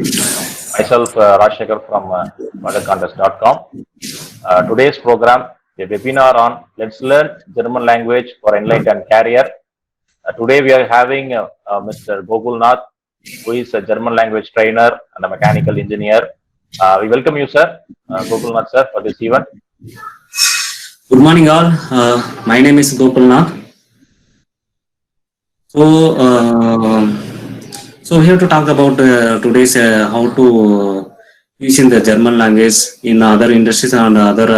Myself, Rajshekhar from mothercontest.com. Today's program, a webinar on Let's Learn German Language for Enlightened Career. Today we are having Mr. Gokul Nath, who is a German language trainer and a mechanical engineer. We welcome you, sir, Gokul Nath, sir, for this event. Good morning, all. My name is Gokul Nath. So here to talk about today's how to use in the German language in other industries and other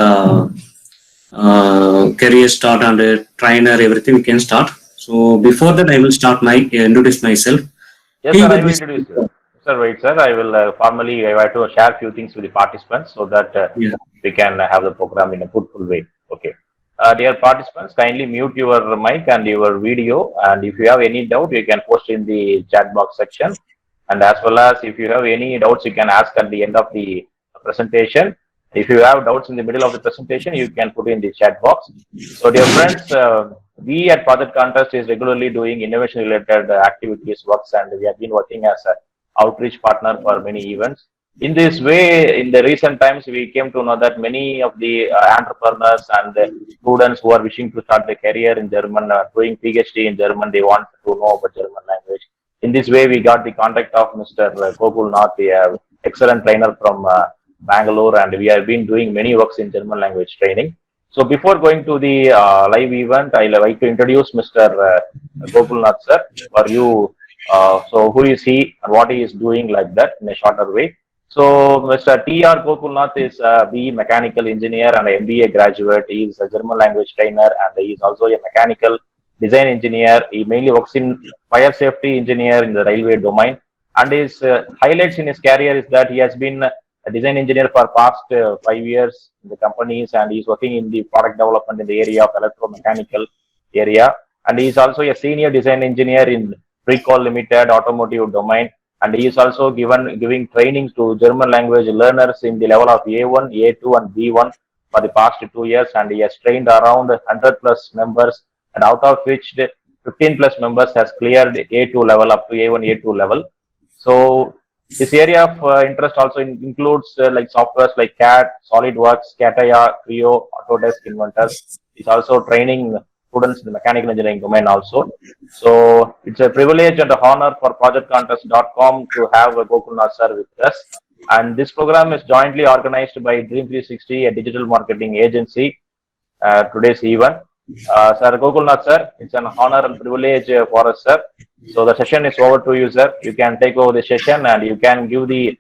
career start and trainer, everything we can start. So before that, I will start introduce myself. Yes, sir, I will introduce you. Sir, wait, sir. I will formally, I have to share a few things with the participants so that we can have the program in a fruitful way. Okay. Dear participants, kindly mute your mic and your video. And if you have any doubt, you can post in the chat box section. And as well as if you have any doubts, you can ask at the end of the presentation. If you have doubts in the middle of the presentation, you can put in the chat box. So, dear friends, we at Project Contest is regularly doing innovation-related activities, works, and we have been working as an outreach partner for many events. In this way, in the recent times, we came to know that many of the entrepreneurs and the students who are wishing to start their career in German, doing PhD in German, they want to know about German language. In this way, we got the contact of Mr. Gokul Nath, the excellent trainer from Bangalore, and we have been doing many works in German language training. So before going to the live event, I like to introduce Mr. Gokul Nath, sir, for you. So who is he and what he is doing like that in a shorter way. So Mr. T.R. Gokul Nath is a BE mechanical engineer and an MBA graduate. He is a German language trainer and he is also a mechanical design engineer. He mainly works in fire safety engineer in the railway domain. And his highlights in his career is that he has been a design engineer for past 5 years in the companies, and he is working in the product development in the area of electromechanical area. And he is also a senior design engineer in Precall Limited automotive domain. And he is also giving training to German language learners in the level of A1, A2, and B1 for the past 2 years. And he has trained around 100 plus members, and out of which 15 plus members has cleared A2 level up to A1, A2 level. So his area of interest also includes like softwares like CAD, SolidWorks, CATIA, Creo, Autodesk Inventor. He's also training students in the mechanical engineering domain also. So it's a privilege and an honor for ProjectContest.com to have Gokul Nath sir with us. And this program is jointly organized by Dream 360, a digital marketing agency. Today's event. Sir Gokul Nath sir, it's an honor and privilege for us, sir. So the session is over to you, sir. You can take over the session and you can give the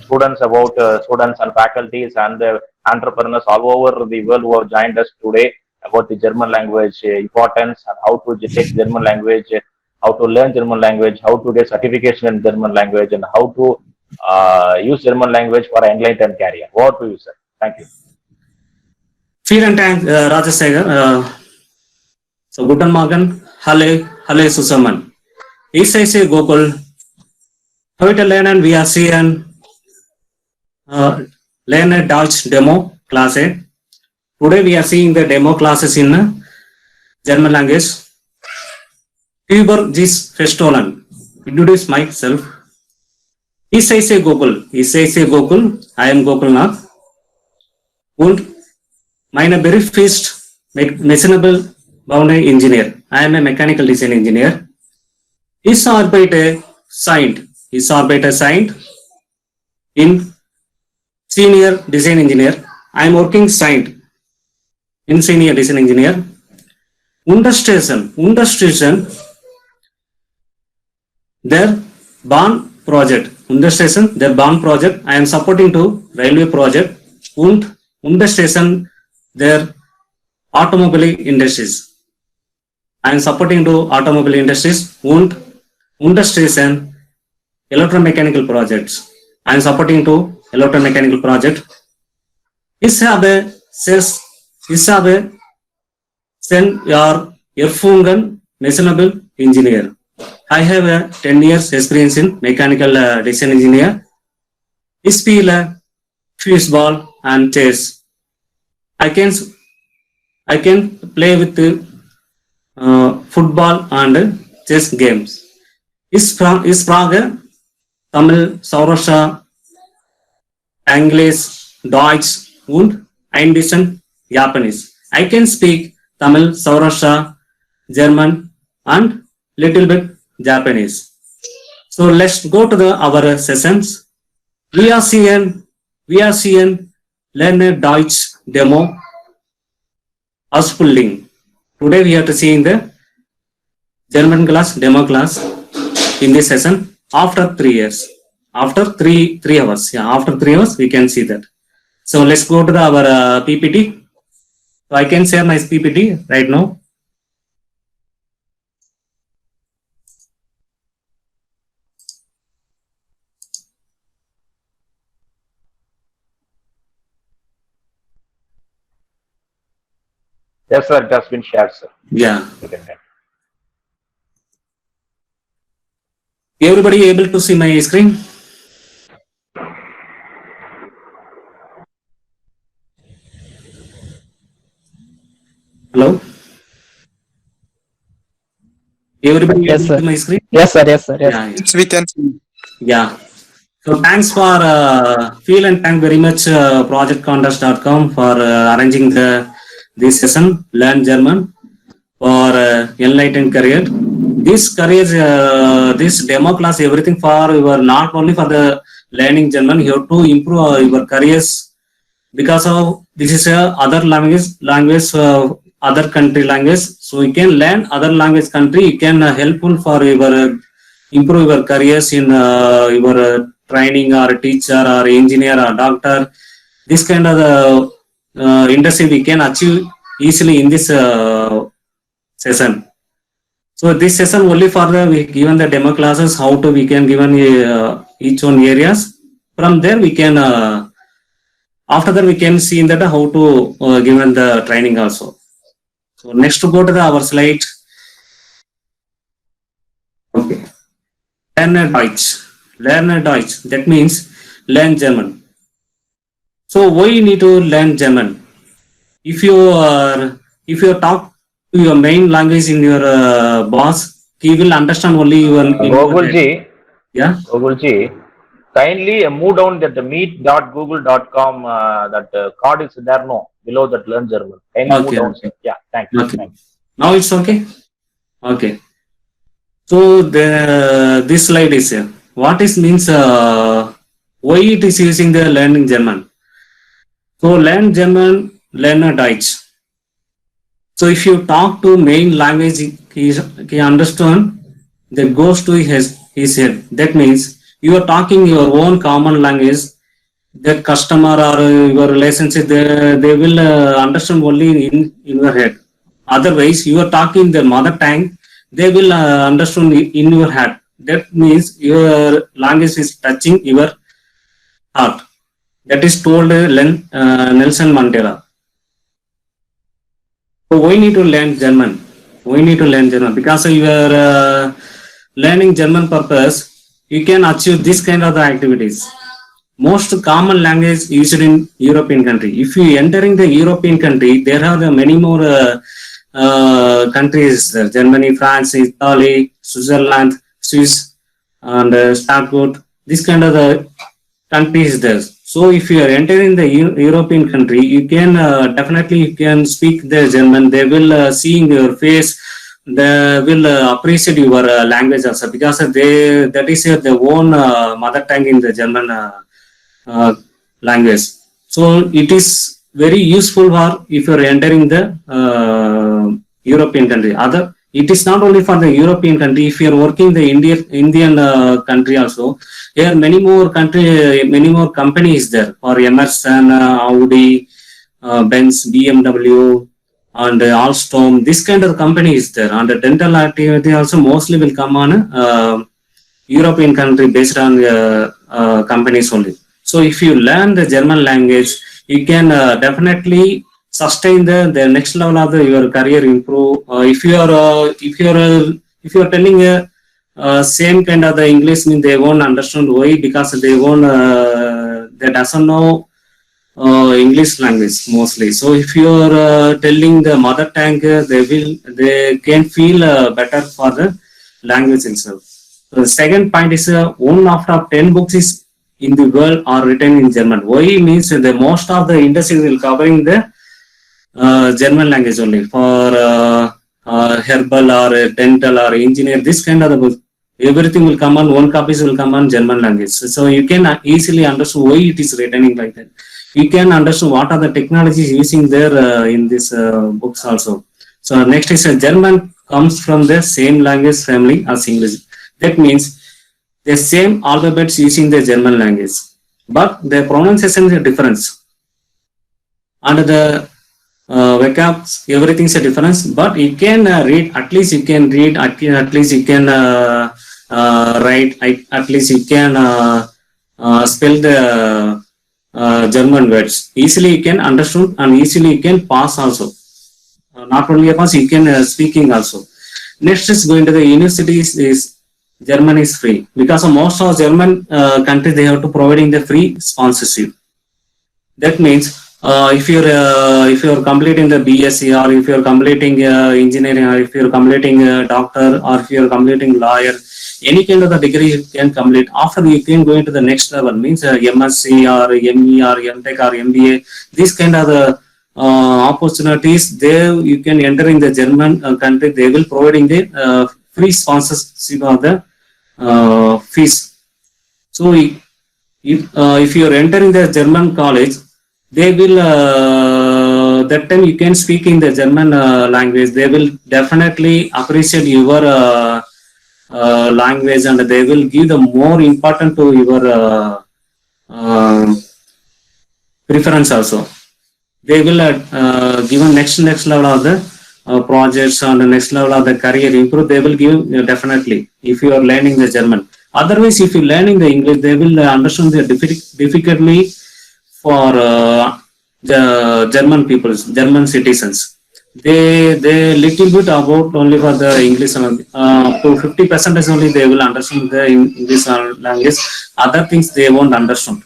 students about students and faculties and the entrepreneurs all over the world who have joined us today about the German language importance and how to take German language, how to learn German language, how to get certification in German language, and how to use German language for an enlightened career. Over to you, sir. Thank you. Vielen Dank, Rajashekhar. So, guten Morgen, Halle zusammen. Ich heiße Gokul. Heute lernen wir sehen Lerne Deutsch Demo Klasse. Today we are seeing the demo classes in German language. Über this Festolen. Introduce myself. Ich heiße Gokul. I am Gokul Nath. Und meine Beruf ist Machinable Boundary Engineer. I am a mechanical design engineer. Ich arbeite in senior design engineer. I am working in senior design engineer. Unterstützen their Bahn project. I am supporting to railway project und unterstützen their automobile industries. I am supporting to automobile industries und unterstützen electromechanical projects. I am supporting to electromechanical project. Ich habe 10 Jahre Erfahrung Machinable Engineer. I have a 10 years experience in mechanical design engineer. Ich spiele Fußball and chess. I can play with football and chess games. Ich frage Tamil, Saurashtra, English, Deutsch und ein bisschen Japanese. I can speak Tamil, Saurashtra, German and little bit Japanese. So let's go to our sessions. We are seeing Learn Deutsch demo Ausbildung. Today we are to seeing the German class, demo class in this session after 3 years. After 3 hours. Yeah, after 3 hours we can see that. So let's go to our PPT. So I can share my PPT right now. Yes, sir. It has been shared, sir. Yeah. You can have. Everybody able to see my screen? Hello? Everybody Yes, able sir. to see my screen? Yes, sir. Yes, sir. Yes. Yeah. Yes, we can see. Yeah. So thanks for feel and thank very much projectcontest.com for arranging this session, Learn German for Enlightened Career. This career, this demo class, everything for your, not only for the learning German, you have to improve your careers because of this is a other language, other country language. So you can learn other language country. You can helpful for your improve your careers in your training or teacher or engineer or doctor. This kind of industry we can achieve easily in this session. So this session only for the we given the demo classes how to we can given each one areas. From there we can after that we can see in that how to given the training also. So next to go to our slide. Okay. Learn Deutsch. Learn Deutsch. That means learn German. So why you need to learn German? If you talk to your main language in your boss, he will understand only your. Gogulji, Yeah. Gogulji, kindly move down that the meet.google.com that card is there no below that learn German. Kindly move Okay, down, okay. sir. Yeah, thank you. Okay. Thank you. Now it's okay. Okay. So this slide is here. What is means why it is using the learning German? So learn German, learn Deutsch. So if you talk to main language, he understand that goes to his head. That means you are talking your own common language. That customer or your relationship, they will understand only in your head. Otherwise, you are talking the mother tongue, they will understand in your head. That means your language is touching your heart. That is told Nelson Mandela. So we need to learn German. We need to learn German because of your learning German purpose, you can achieve this kind of the activities. Most common language used in European country. If you entering the European country, there are many more countries there. Germany, France, Italy, Switzerland, Swiss, and Stuttgart. This kind of the countries there. So if you are entering the European country, you can definitely you can speak the German. They will see in your face. They will appreciate your language also because that is their own mother tongue in the German language. So it is very useful for if you are entering the European country. It is not only for the European country. If you are working the Indian country also, there are many more companies there for Emerson, Audi, Benz, BMW, and Alstom. This kind of company is there. And the dental activity also mostly will come on European country based on companies only. So if you learn the German language, you can definitely sustain the next level of your career improve. If you are telling same kind of the English, mean they won't understand why, because they doesn't know English language mostly. So if you are telling the mother tongue, they can feel better for the language itself. The second point is one out of 10 books is in the world are written in German. Why means the most of the industries will covering the German language only for herbal or dental or engineer. This kind of the book, everything will come on one copies will come on German language. So you can easily understand why it is written like that. You can understand what are the technologies using there in these books also. So next is German comes from the same language family as English. That means the same alphabets using the German language, but the pronunciation is different. And the vocabs, everything is a difference, but you can read, at least you can read, at least you can write, at least you can spell the German words. Easily you can understand and easily you can pass also. Not only a pass, you can speaking also. Next is going to the universities is German is free because of most of German countries they have to providing the free sponsorship. That means if you're completing the BSc or if you're completing engineering or if you're completing doctor or if you're completing lawyer, any kind of the degree you can complete. After you can go into the next level means MSc or ME or MTech or MBA. This kind of the opportunities there you can enter in the German country. They will providing the free sponsorship of the fees. So if you are entering the German college, they will that time you can speak in the German language. They will definitely appreciate your language and they will give the more important to your preference also. They will given next level of the projects and the next level of the career improve. They will give definitely if you are learning the German. Otherwise, if you learning the English, they will understand the difficultly for the German peoples, German citizens. They little bit about only for the English to 50% only they will understand the English language. Other things they won't understand.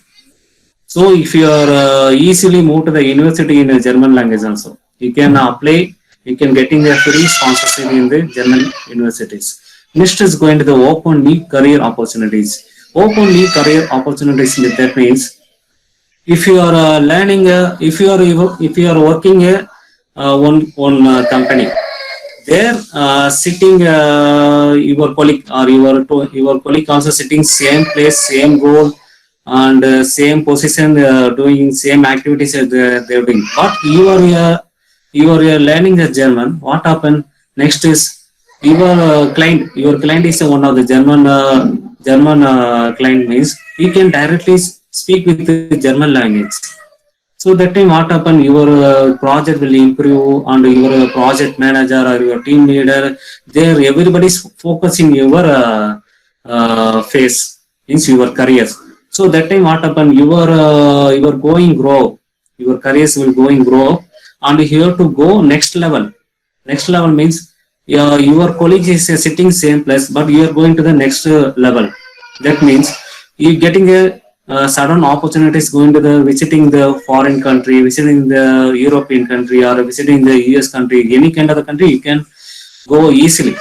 So if you are easily move to the university in the German language also, you can apply. You can getting a free sponsorship in the German universities. Next is going to the open new career opportunities. Open new career opportunities that means if you are learning, if you are working one company, there sitting your colleague or your colleague also sitting same place, same role, and same position, doing same activities as they're doing. But you are learning the German. What happened next is your client. Your client is one of the German client means you can directly speak with the German language. So that time what happen, your project will improve and your project manager or your team leader, there everybody's focusing your face, means your careers. So that time what happen, your going grow, your careers will going grow and you have to go next level. Next level means your colleague is sitting same place, but you are going to the next level. That means you getting a sudden opportunities going to the visiting the foreign country, visiting the European country or visiting the US country, any kind of the country you can go easily.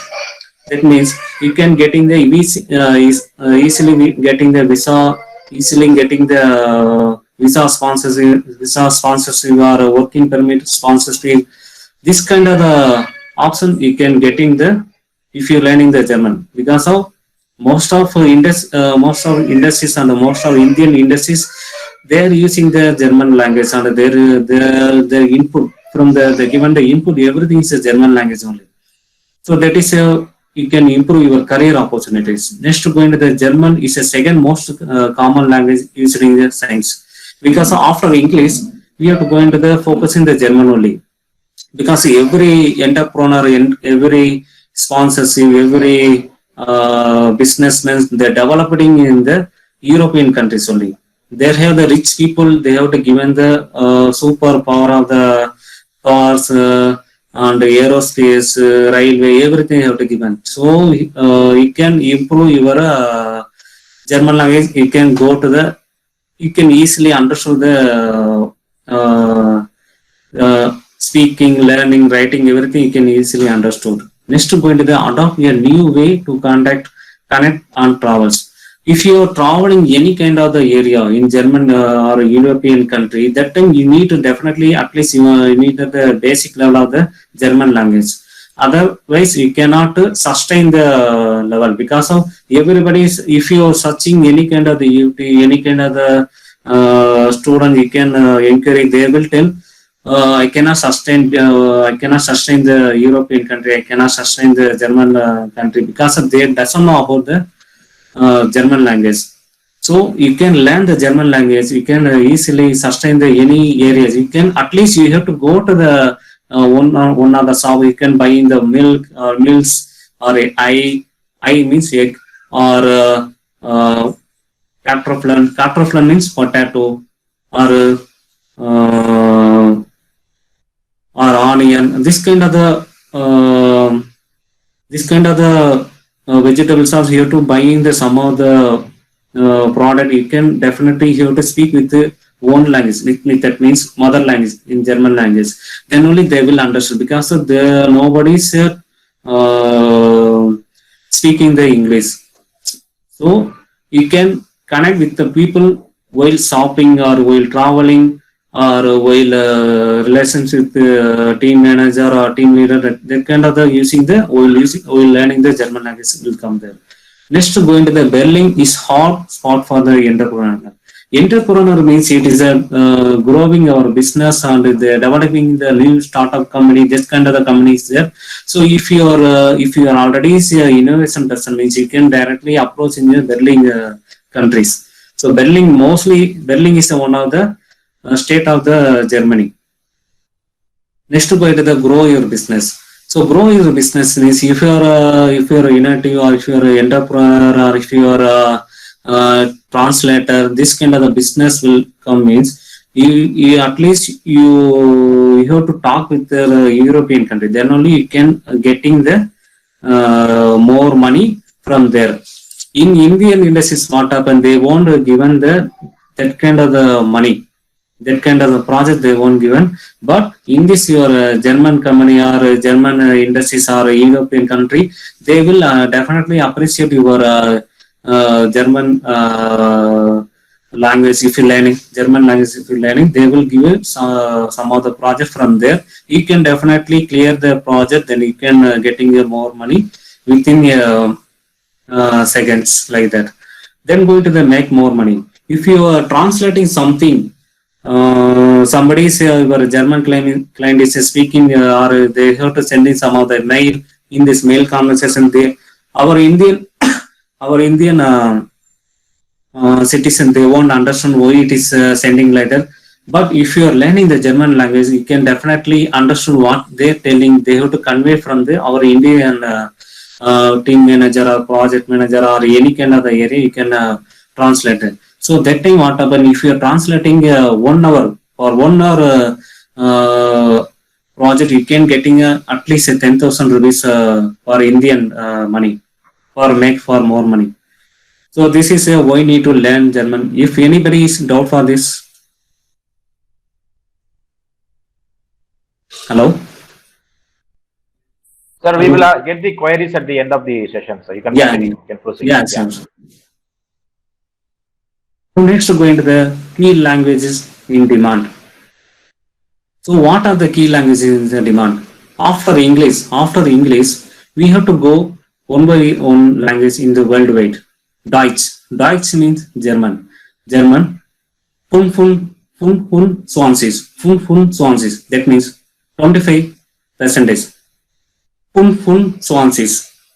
That means you can getting the easily getting the visa, easily getting the visa sponsorship or working permit sponsorship. This kind of the option you can getting the if you're learning the German, because of most of industries and most of Indian industries, they are using the German language and their input from the given the input, everything is a German language only. So that is you can improve your career opportunities. Next, going to the German is a second most common language used in the science, because after English we have to go into the focus in the German only, because every entrepreneur and every sponsorship, every businessmen, they're developing in the European countries only. They have the rich people, they have to given the super power of the cars and aerospace, railway, everything have to given. So you can improve your German language. You can go to the, you can easily understand the speaking, learning, writing, everything you can easily understood. Next, going to the adopt a new way to conduct connect and travels. If you are traveling any kind of the area in German or European country, that time you need to definitely at least you need the basic level of the German language. Otherwise, you cannot sustain the level because of everybody is. If you are searching any kind of the any kind of the student, you can encourage. They will tell. I cannot sustain. I cannot sustain the European country. I cannot sustain the German country because of they doesn't know about the German language. So you can learn the German language. You can easily sustain the any areas. You can at least you have to go to the one of the shop. You can buy in the milk or meals or I means egg or Caterpillar. Caterpillar means potato or onion. This kind of the vegetables are here to buying the some of the product. You can definitely here to speak with the own language. That means mother language in German language. Then only they will understand because nobody is speaking the English. So you can connect with the people while shopping or while traveling or while relations with team manager or team leader. That kind of the using the while learning the German language will come there. Next, going to the Berlin is hot spot for the entrepreneur. Entrepreneur means it is a growing our business and developing the new startup company. This kind of the company is there. So if you are already an innovation person, means you can directly approach in the Berlin countries. So Berlin is one of the state of the Germany. Next, go to the grow your business. So grow your business means if you are innovative or if you are an entrepreneur or if you are a translator, this kind of the business will come means you at least you have to talk with the European country. Then only you can getting the more money from there. In Indian industries, what happened? They won't given that kind of the money. That kind of a project they won't given, but in this your German company or German industries or European country, they will definitely appreciate your German language. If you learning German language, if you learning, they will give you some of the project from there. You can definitely clear the project, then you can getting more money within seconds like that. Then going to the make more money. If you are translating something. Somebody is your German client is speaking or they have to send in some of the mail. In this mail conversation, our Indian citizen, they won't understand why it is sending like that. But if you are learning the German language, you can definitely understand what they're telling. They have to convey from our Indian team manager or project manager or any kind of the area. You can translate it. So that time what happen if you are translating 1 hour for 1 hour project, you can getting at least 10,000 rupees for Indian money for more money. So this is why need to learn German. If anybody is doubt for this, hello. Sir, we will get the queries at the end of the session. So you can continue. You can proceed. Yeah. Sure. Next, go into the key languages in demand. So, what are the key languages in demand? After English, we have to go one by one language in the worldwide. Deutsch means German. Fun 20. That means 25%. Fun 20.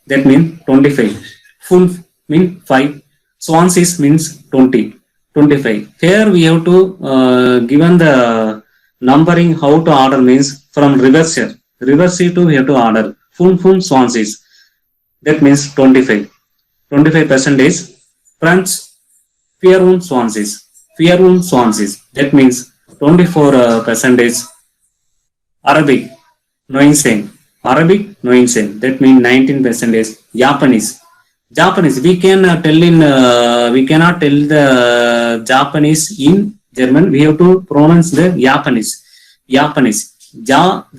That means 25. Fun means 5. 20 means 20. 25. Here we have to given the numbering how to order means from reverse to we have to order fun 20. That means 25. 25% French 24 20. That means 24% Arabic 9. That means 19%. Japanese, we cannot tell the Japanese in German. We have to pronounce the Japanese.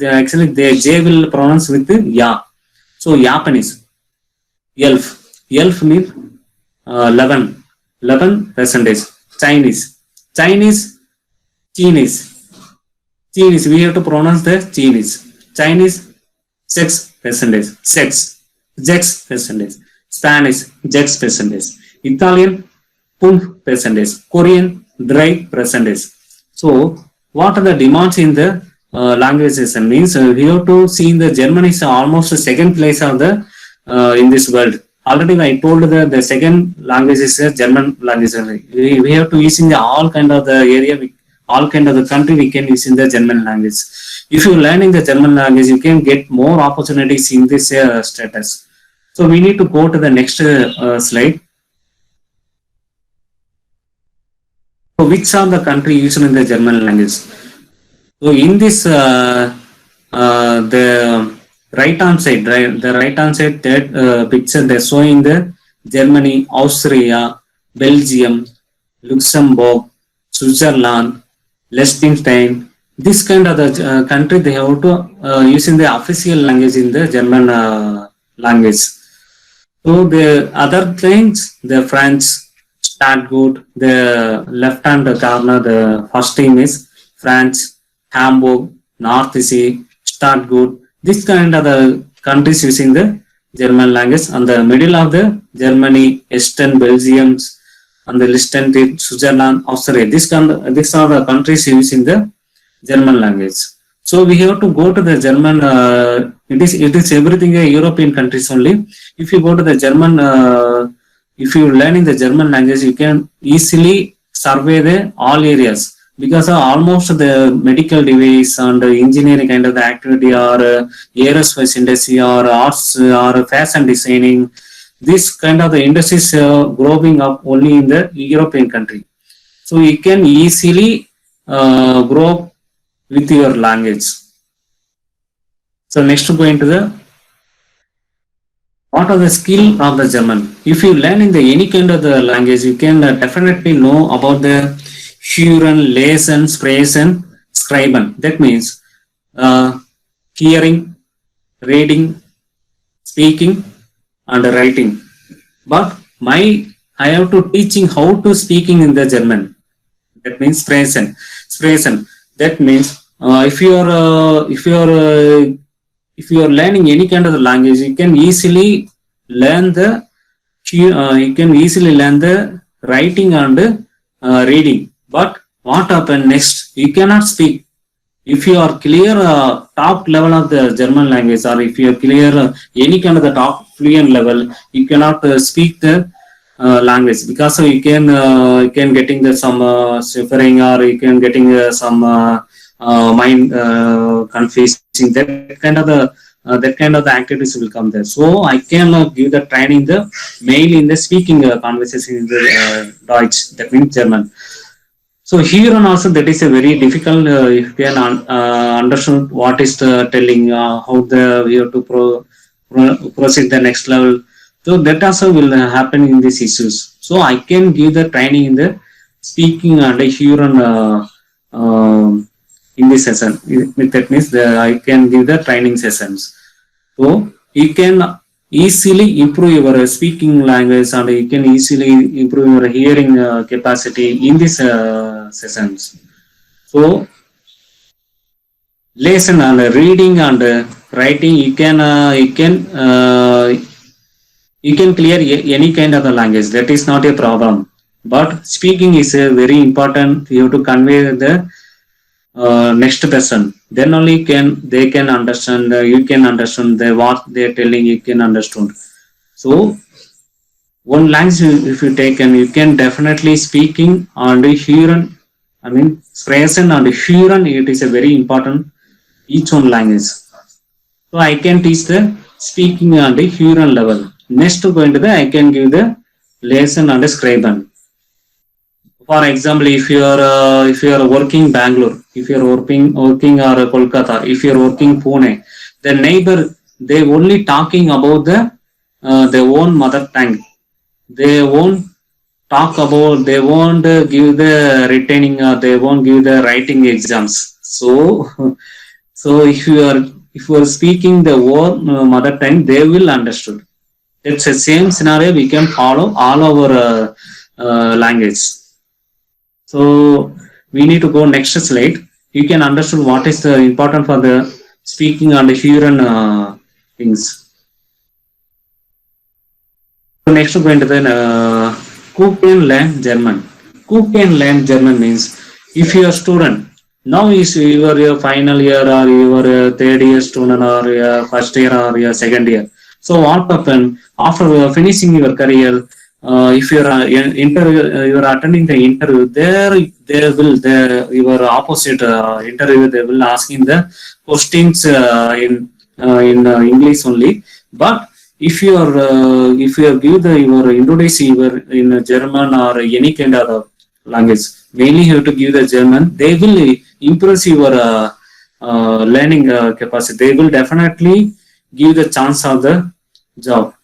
Actually, the J will pronounce with the Ya. So Japanese. elf means 11%. Chinese, we have to pronounce the Chinese 6%. Spanish 6%. Italian 5%. Korean 3%. So what are the demands in the languages? And means we have to see in the German is almost the second place of the in this world. Already I told the second language is German language. We have to use in the all kind of the area, all kind of the country we can use in the German language. If you learn in the German language, you can get more opportunities in this status. So we need to go to the next slide. So which are the country used in the German language? So in this the right hand side, that picture they're showing the Germany, Austria, Belgium, Luxembourg, Switzerland, Liechtenstein. This kind of the country they have to using the official language in the German language. So the other things, the French, Stuttgart, the left hand corner, the first team is France, Hamburg, North Sea, Stuttgart. This kind of the countries using the German language. On the middle of the Germany, Eastern Belgium, and the Liechtenstein, Switzerland, Austria. These are the countries using the German language. So we have to go to the German. It is everything European countries only. If you go to the German, if you learn in the German language, you can easily survey the all areas, because almost the medical device and engineering kind of the activity, or aerospace industry, or arts, or fashion designing, this kind of the industries growing up only in the European country. So you can easily grow with your language. So next to go into the what are the skill of the German. If you learn in the any kind of the language, you can definitely know about the Hören, Lesen, Sprechen, Schreiben. That means hearing, reading, speaking, and writing. But I have to teaching how to speaking in the German. That means Sprechen. That means if you are learning any kind of the language, you can easily learn the writing and reading. But what happens next? You cannot speak. If you are clear top level of the German language, or if you are clear any kind of the top fluent level, you cannot speak the language, because you can getting the some suffering, or you can getting some mind confusing. That kind of the activities will come there. So I can give the training the mainly in the speaking conversation in the Deutsch, that means German. So here and also that is a very difficult. If you can understand what is the telling, how we have to proceed the next level. So that also will happen in these issues. So I can give the training in the speaking and hearing in this session. That means I can give the training sessions. So you can easily improve your speaking language, and you can easily improve your hearing capacity in these sessions. So lesson and reading and writing, you can clear any kind of the language. That is not a problem. But speaking is very important. You have to convey the next person. Then only they can understand. You can understand what they are telling. You can understand. So one language if you take, and you can definitely speaking and hearing. I mean, Sprechen and hearing, it is a very important each one language. So I can teach the speaking and hearing level. Next to go into the, I can give the lesson and Schreiben. For example, if you are working Bangalore, if you are working or Kolkata, if you are working Pune, the neighbor, they only talking about their own mother tongue. They won't talk about, they won't give the retaining, they won't give the writing exams. So if you are speaking the own mother tongue, they will understood. It's the same scenario we can follow all our language. So we need to go next slide. You can understand what is the important for the speaking and hearing things. So next going to the who can learn German. Who can learn German means if you are a student, now is your final year or your third year student or your first year or your second year. So what happen after finishing your career? If you are you are attending the interview, there will your opposite interview they will asking the questions in English only. But if you give your introduction in German or any kind of language, mainly you have to give the German, they will impress your learning capacity. They will definitely give the chance of the job.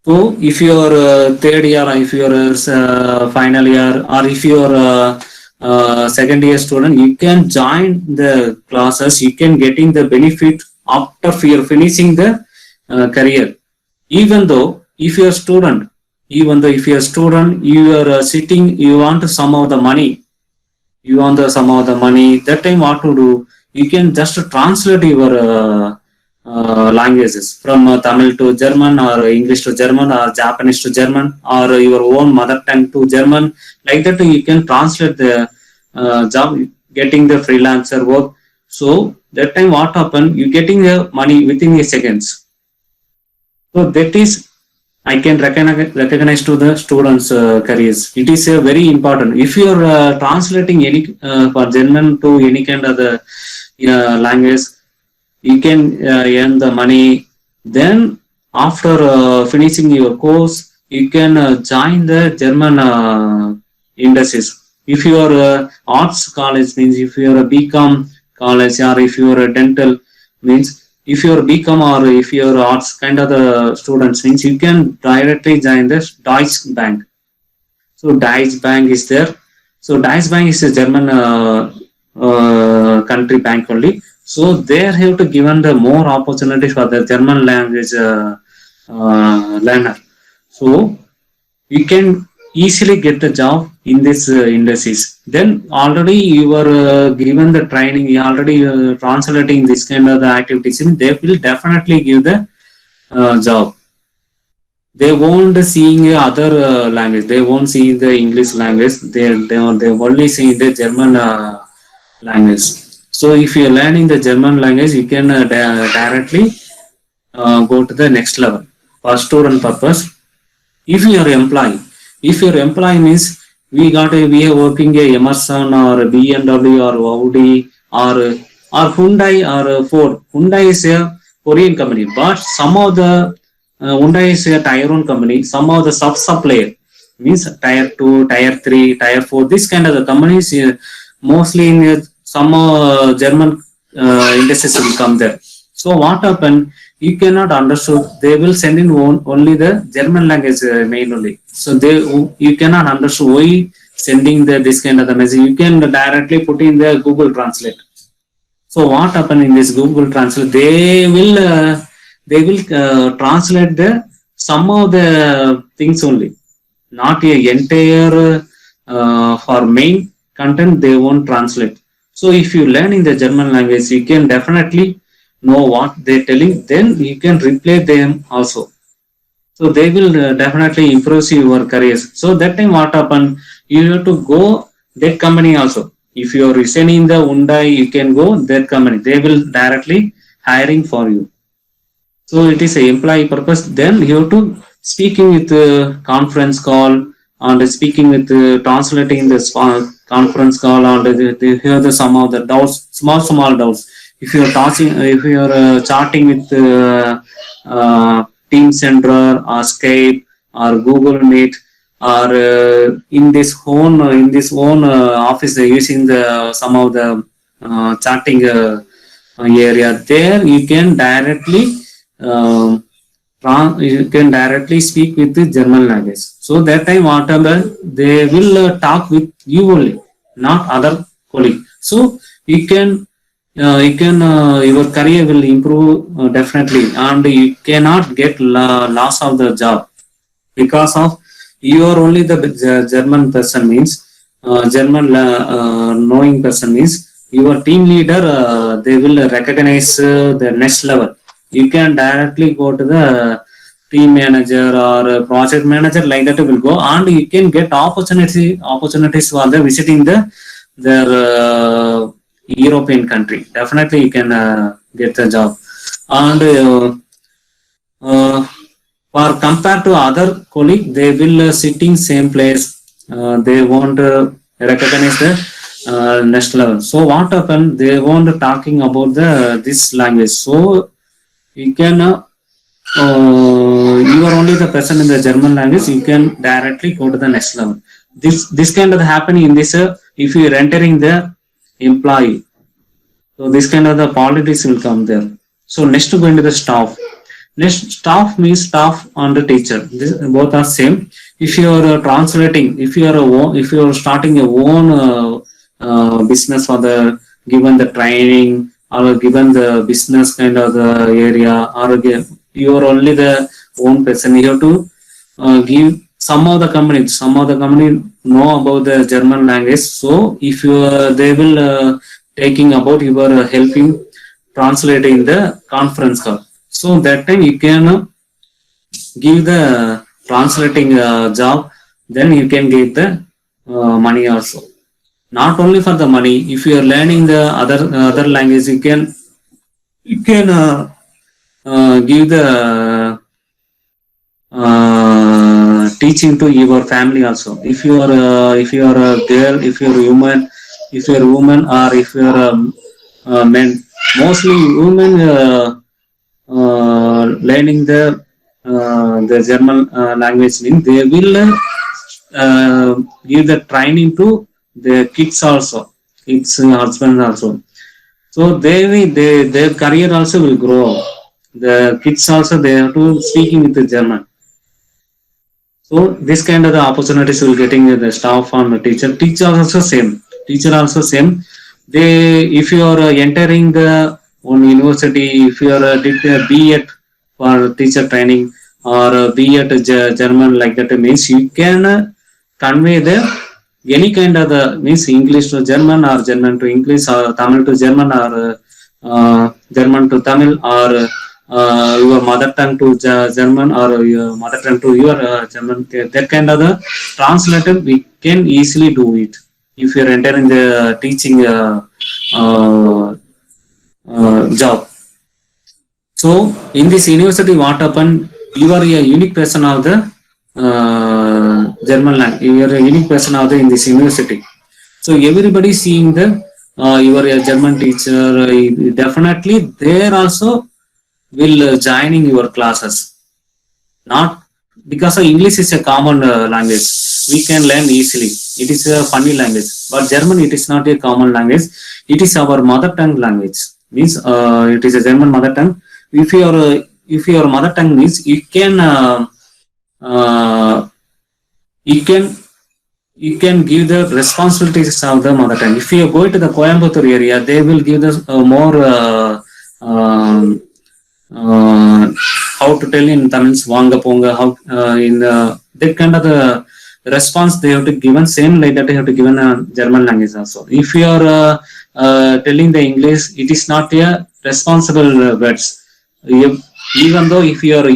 So if you are third year, if you are final year, or if you are second year student, you can join the classes. You can getting the benefit after you are finishing the career. Even though if you are student, you are sitting, you want some of the money. You want some of the money. That time what to do? You can just translate your languages from Tamil to German or English to German or Japanese to German or your own mother tongue to German. Like that you can translate the job, getting the freelancer work. So that time what happen? You getting the money within a seconds. So that is I can recognize to the students' careers. It is very important. If you are translating any for German to any kind of the language, you can earn the money. Then after finishing your course, you can join the German industries. If you are arts college means if you are a BCom college or if you are a dental means if you are BCom or if you are arts kind of the students means you can directly join the Deutsche Bank. So Deutsche Bank is there. So Deutsche Bank is a German country bank only. So they have to given the more opportunity for the German language learner. So you can easily get the job in this industries. Then already you were given the training, you already translating this kind of the activities, they will definitely give the job. They won't seeing other language. They won't see the English language. They only see the German language. So if you are learning the German language, you can directly go to the next level for student purpose. If you are employee means we are working a Emerson or BMW or Audi or Hyundai or Ford. Hyundai is a Korean company, but some of the Hyundai is a tier 1 company. Some of the sub-supplier means tier 2, tier 3, tier 4. This kind of the companies mostly in some German industries will come there. So what happened? You cannot understand. They will send in only the German language mainly. So you cannot understand why sending this kind of the message. You can directly put in the Google Translate. So what happened in this Google Translate? They will translate the some of the things only, not a entire for main content. They won't translate. So if you learn in the German language, you can definitely know what they're telling. Then you can replay them also. So they will definitely improve your careers. So that time what happened? You have to go that company also. If you are resigning the Hyundai, you can go that company. They will directly hiring for you. So it is a employee purpose. Then you have to speaking with the conference call and speaking with translating the conference call and they hear the some of the doubts, small doubts. If you are chatting with Team Center or Skype or Google Meet or in this own office using the some of the chatting area, there you can directly speak with the German language. So that time whatever they will talk with you only, not other colleague. So you can you can your career will improve definitely, and you cannot get loss of the job because of you are only the German person means German knowing person means your team leader they will recognize the next level. You can directly go to the team manager or project manager like that will go, and you can get opportunities while they're visiting their European country. Definitely you can get the job, and uh, for compared to other colleague, they will sitting same place. They won't recognize the next level. So what happened? They won't talking about the this language. So you can you are only the person in the German language. You can directly go to the next level. This kind of happening in this if you are entering the employee. So this kind of the politics will come there. So next to go into the staff. Next, staff means staff and the teacher. This, both are same. If you are translating, if you are starting your own business for the given the training or given the business kind of the area, or you are only the own person. You have to give some of the company know about the German language. So if you they will taking about your helping translating the conference call. So that time you can give the translating job, then you can get the money also. Not only for the money, if you are learning the other language, you can give the teaching to your family also. If you are a girl, if you are a woman, or if you are a man, mostly women learning the German language means they will give the training to the kids also, kids husbands also. So their career also will grow. The kids also they have to speaking with the German. So this kind of the opportunities will getting the staff and the teacher. Teacher also same. They if you are entering the one university, if you are did a B.Ed for teacher training or B.Ed German like that means you can convey the any kind of the means English to German or German to English or Tamil to German or German to Tamil or your mother tongue to German or your mother tongue to your German. That kind of the translator we can easily do it if you are entering the teaching job. So in this university, what happened? You are a unique person of the German language. You are a unique person of the in this university. So everybody seeing the you are a German teacher. Definitely, there also will joining your classes. Not because English is a common language. We can learn easily. It is a funny language. But German, it is not a common language. It is our mother tongue language. Means it is a German mother tongue. If your mother tongue means you can you can give the responsibilities of the mother tongue. If you go to the Coimbatore area, they will give the more how to tell in Tamil, Vanga Ponga, how in that kind of the response they have to given same like that they have to given a German language also. If you are telling the English, it is not a responsible words. Even though if you are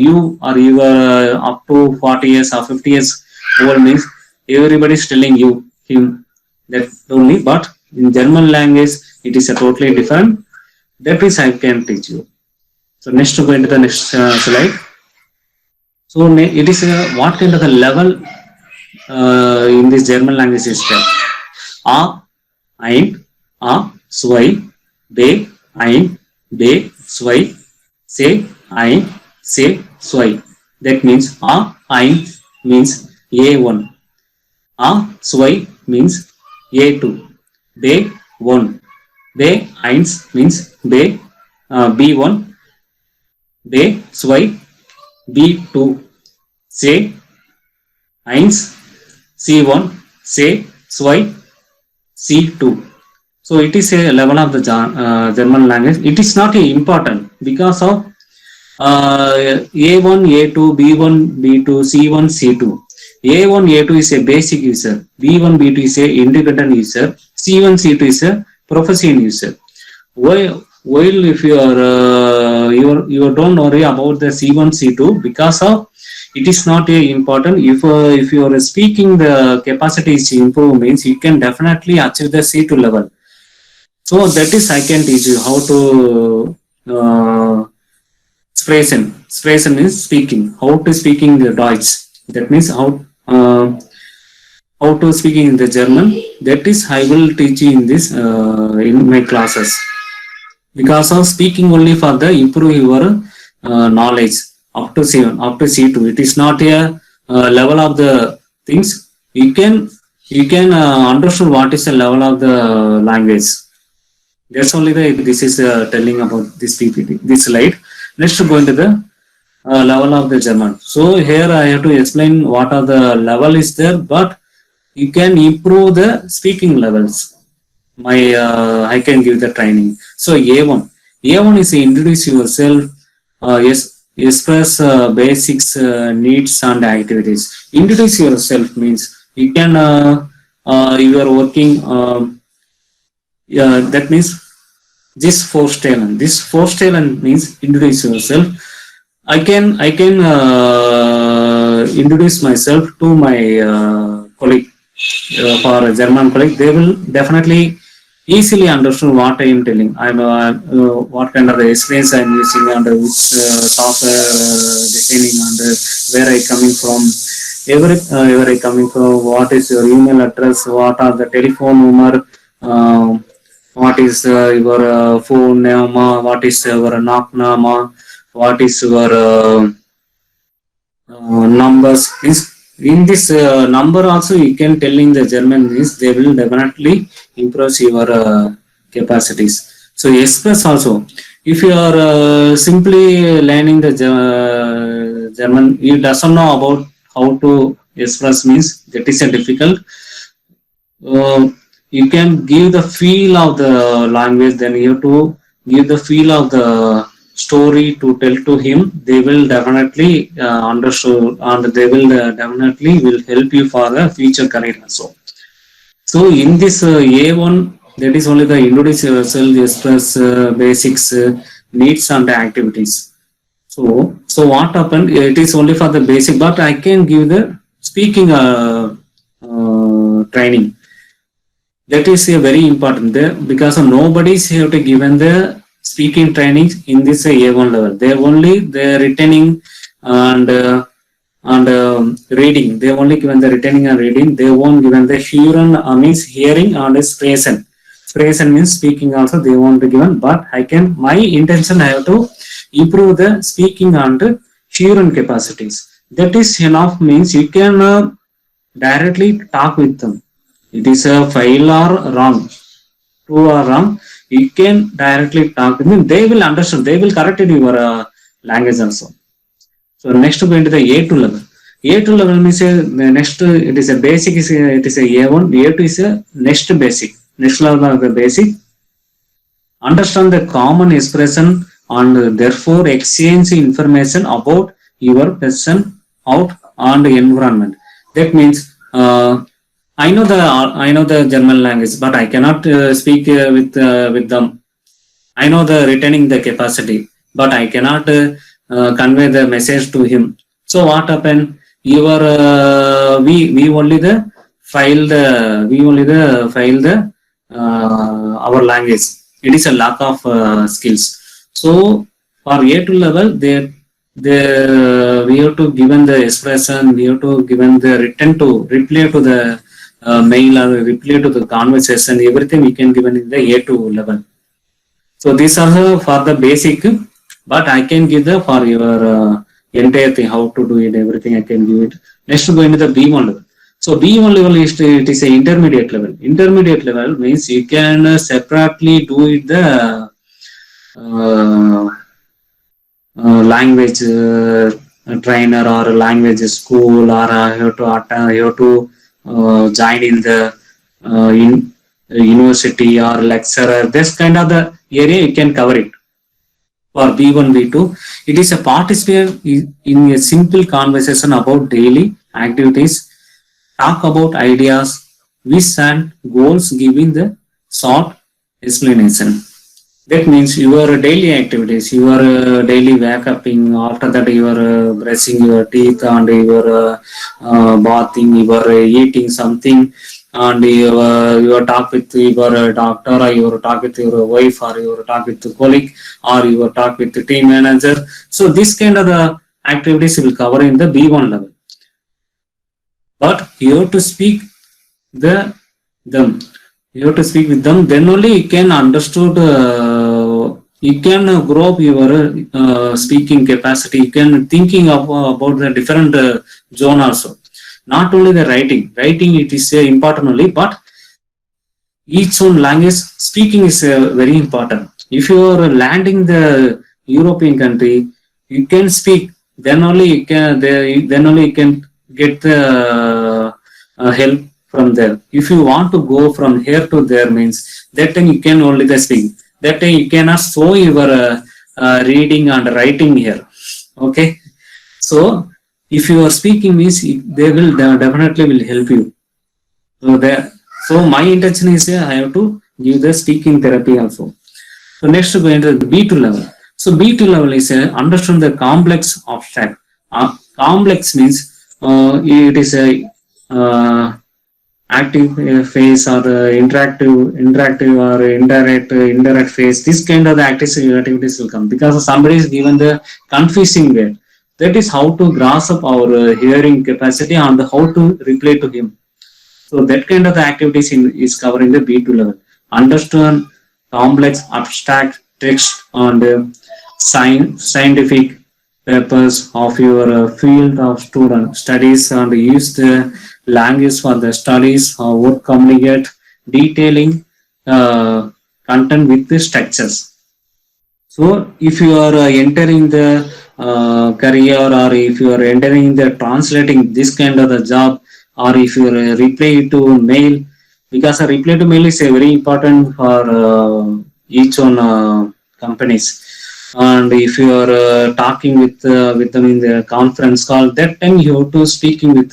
up to 40 years or 50 years old means everybody is telling him that only, but in German language it is a totally different. That is I can teach you. So next to go into the next slide. So it is what kind of the level in this German language is there. A, ein, a, zwei, b, ein, b, zwei, c, ein, c, zwei. That means a, ein means A1. A, zwei means A2. B1. B1 means B1. B2, B2, C1, C2, C2. So it is a level of the German language. It is not important because of A1, A2, B1, B2, C1, C2. A1, A2 is a basic user. B1, B2 is a independent user. C1, C2 is a proficient user. While if you are you don't worry about the C1, C2 because of it is not important. If you are speaking the capacity is improved means you can definitely achieve the C2 level. So that is I can teach you how to sprechen. Sprechen is speaking. How to speaking the Deutsch. That means how to speaking in the German. That is I will teach you in this in my classes. Because of speaking only for the improve your knowledge up to C2. It is not a level of the things. You can understand what is the level of the language. That's only this is telling about this PPT, this slide. Next go into the level of the German. So here I have to explain what are the level is there, but you can improve the speaking levels. I can give the training. So A1 is introduce yourself, express basics, needs and activities. Introduce yourself means you can you are working. That means this Vorstellen means introduce yourself. I can introduce myself to my colleague. For a German colleague, they will definitely easily understand what I am telling. I'm what kind of experience I'm using and which software designing and where I coming from. Where I coming from. What is your email address? What are the telephone number? What is your phone name? What is your knockname? What is your numbers? In this number also you can tell in the German is they will definitely improve your capacities. So express also, if you are simply learning the German, you doesn't know about how to express means that is a difficult. You can give the feel of the language, then you have to give the feel of the story to tell to him. They will definitely understand and they will definitely will help you for the future career also. So in this A1, that is only the introduce yourself, express basics, needs and activities. So what happened? It is only for the basic, but I can give the speaking training. That is very important there because nobody is here to given the speaking training in this A1 level. They're only the retaining and reading. They only given the retaining and reading. They won't given the hearing means hearing and sprechen. Sprechen means speaking also they won't be given. But my intention I have to improve the speaking and hearing capacities. That is enough means you can directly talk with them. It is a fail or wrong, true or wrong. You can directly talk to them. They will understand. They will correct your language also. So next go into the A2 level. A2 level means the next it is a basic. It is a A1. A2 is a next basic. Next level of the basic. Understand the common expression and therefore exchange information about your person, out and environment. That means I know the German language, but I cannot speak with them. I know the retaining the capacity, but I cannot convey the message to him. So what happened? We only the file the our language. It is a lack of skills. So for A2 level, we have to given the expression. We have to given the written to reply to the mail or reply to the conversation, everything we can given in the A2 level. So these are for the basic, but I can give the for your entire thing, how to do it, everything I can give it. Next go into the B1 level. So B1 level is it is a intermediate level. Intermediate level means you can separately do it the language trainer or language school, or you have to join in the university or lecturer, this kind of the area you can cover it. For B1, B2, it is a participant in a simple conversation about daily activities, talk about ideas, wish and goals, giving the short explanation. That means your daily activities, your daily wake upping, after that you are brushing your teeth and you are bathing, you are eating something, and you talk with your doctor, or you talk with your wife, or you talk with the colleague, or you talk with the team manager. So this kind of the activities will cover in the B1 level. But you have to speak them. You have to speak with them. Then only you can understood. You can grow up your speaking capacity. You can thinking of about the different zone also. Not only the writing. Writing it is important only, but each own language speaking is very important. If you are landing the European country, you can speak. Then only you can. Then only you can get the help from there. If you want to go from here to there, means that time you can only the speak. That time you cannot show your reading and writing here. Okay. So if you are speaking means they will definitely will help you. So my intention is I have to give the speaking therapy also. So next we go into the B2 level. So B2 level is understand the complex abstract. Complex means it is a active phase or interactive or indirect phase. This kind of the activities will come because somebody is given the confusing way. That is how to grasp up our hearing capacity and how to reply to him. So that kind of the activities is covering the B2 level. Understand complex abstract text and scientific papers of your field of student studies and use the language for the studies or work communicate detailing content with the structures. So if you are entering the career or if you are entering the translating this kind of the job, or if you reply to mail, because a reply to mail is a very important for each one companies. And if you are talking with them in the conference call, that time you have to speaking with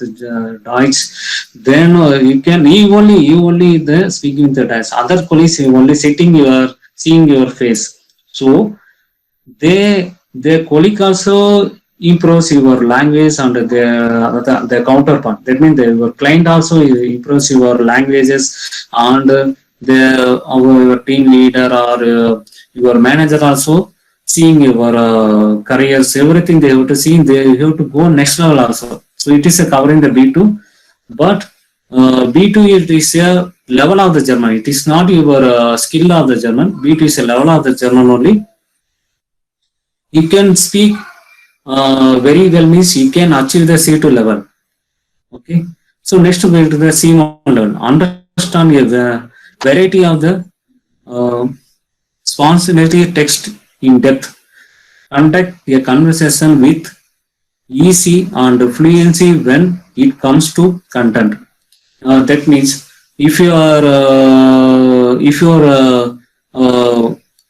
Deutsch. Then you only the speaking with the Deutsch. Other colleagues you only seeing your face. So their colleague also improves your language and the counterpart. That means your client also improves your languages, and our team leader or your manager also seeing your careers, everything they have to see. They have to go next level also. So it is covering the B2, but B2 it is a level of the German. It is not your skill of the German. B2 is a level of the German only. You can speak very well means you can achieve the C2 level. Okay. So next we go to the C1 level. Understand the variety of the spontaneity text in depth. Conduct a conversation with easy and fluency when it comes to content. That means if you are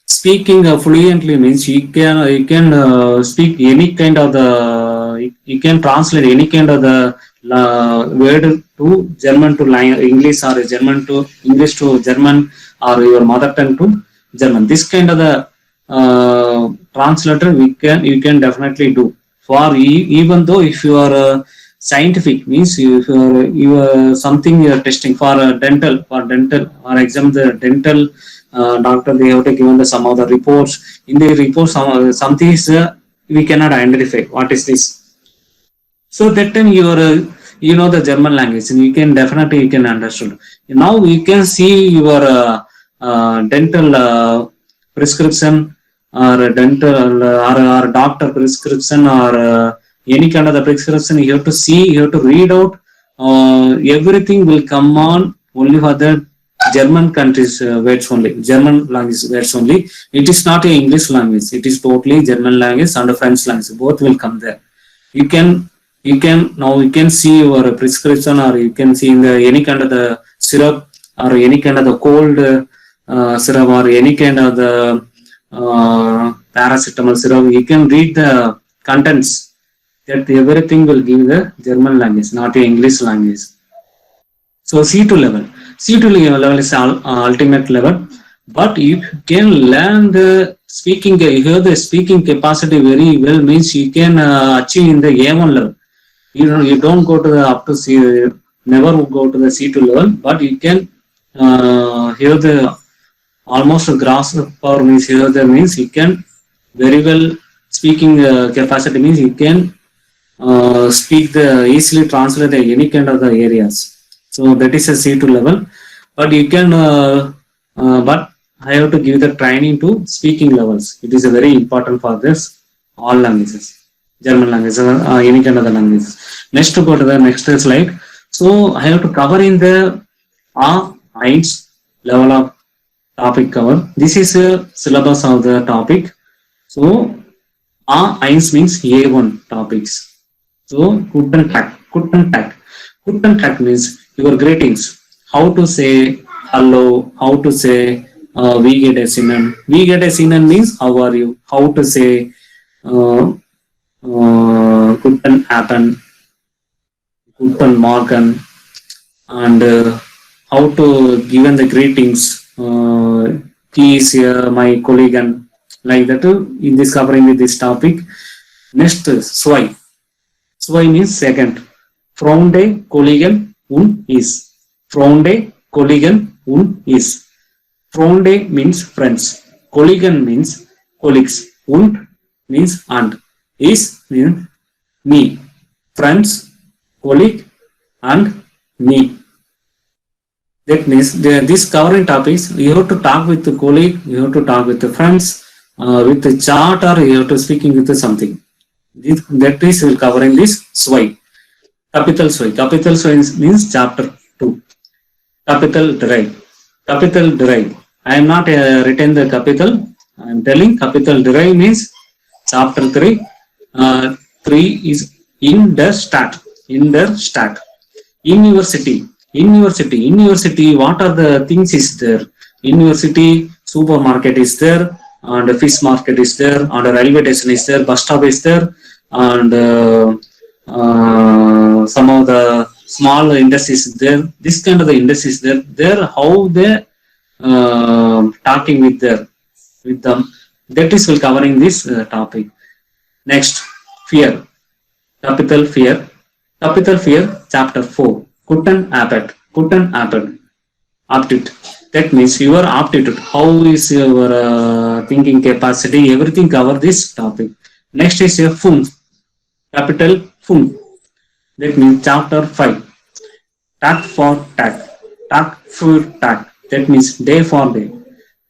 speaking fluently means you can speak any kind of the you can translate any kind of the word to German to English, or German to English to German, or your mother tongue to German. This kind of the translator you can definitely do. For even though if you are scientific means if you are something you are testing for dental or exam the dental doctor, they have to given some of the reports. In the reports something is we cannot identify what is this. So that time you know the German language and you can definitely understand. Now you can see your dental prescription or dental or doctor prescription or any kind of the prescription. You have to see, you have to read out. Everything will come on only for the German countries words only, German language words only. It is not a English language. It is totally German language and French language. Both will come there. You can see your prescription, or you can see in the any kind of the syrup or any kind of the cold syrup or any kind of the paracetamol syrup, you can read the contents. That everything will give the German language, not the English language. So C2 level. C2 level is ultimate level. But if you can learn the speaking, you have the speaking capacity very well, means you can achieve in the A1 level. You don't go to the up to C, never go to the C2 level, but you can hear the almost gross power means here the means you can very well speaking capacity means you can speak the easily translate any kind of the areas. So that is a C2 level, but you can but I have to give the training to speaking levels. It is a very important for this all languages, German language, any kind of the languages. Next to go to the next slide. So I have to cover in the A1 level of topic cover. This is a syllabus of the topic. So A1 means A1 topics. So Guten Tag. Guten Tag. Guten Tag means your greetings. How to say hello, how to say we get a synonym. We get a synonym means how are you. How to say Guten Abend, Guten Morgen, and how to given the greetings. He is my colleague and like that in this covering with this topic. Next, Zwei. Zwei means second. Freunde, Kollegen und ist. Freunde, Kollegen und ist. Freunde means friends. Kollegen means colleagues. Und means and. Is means me. Friends, colleague and me. That means this covering topics, you have to talk with the colleague, you have to talk with the friends, with the chart, or you have to speaking with something. That is will covering this Zwei. Capital Zwei. Capital Zwei means chapter 2. Capital derive. Capital derive. I am not written the capital. I am telling capital derive means chapter 3. 3 is in the start. In the start. In your city. In your city, what are the things is there? In your city, supermarket is there, and fish market is there, and railway station is there, bus stop is there, and some of the small industries is there. This kind of the industries there. There, how they talking with them. That is will covering this topic. Next, fear. Capital fear. Capital fear. Chapter 4. Guten Abend. Guten Abend. Aptitude. That means your aptitude. How is your thinking capacity? Everything cover this topic. Next is a Fun. Capital Fun. That means chapter 5. Tag for tag. Tag for tag. That means day for day.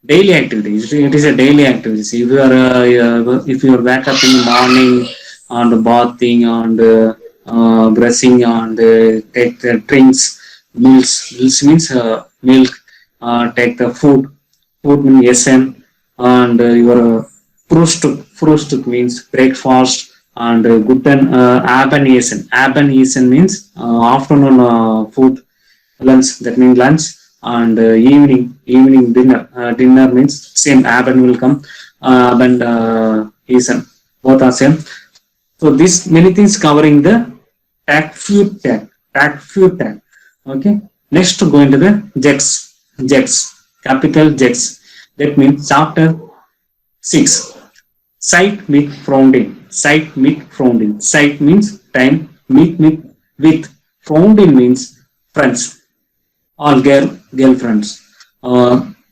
Daily activities. It is a daily activity. If you are wake up in the morning and bathing and brushing and take the drinks, meals means milk, take the food means essen, and your frühstück means breakfast, and guten Abend essen means afternoon food, lunch, that means lunch, and evening dinner means same. Abend will come, Abend essen, both are same. So this many things covering the tag. Okay. Next to go into the jets. Capital jets. That means chapter 6. Sight meet Freundin. Sight means time. Meet with. Freundin means friends. All girlfriends.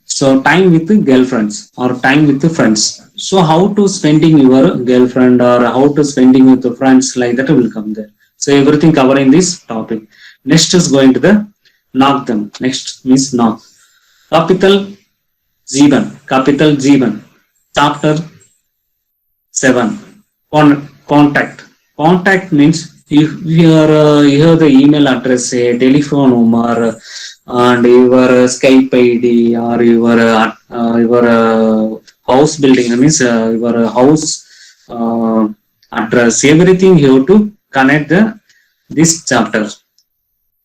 So time with girlfriends or time with friends. So how to spending your girlfriend or how to spending with the friends, like that will come there. So everything covering this topic. Next is going to the knock them. Next means knock. Capital G1. Chapter 7. Contact. Contact means if you have the email address, a telephone number, and your Skype ID or your house building, means your house address, everything you have to connect this chapter.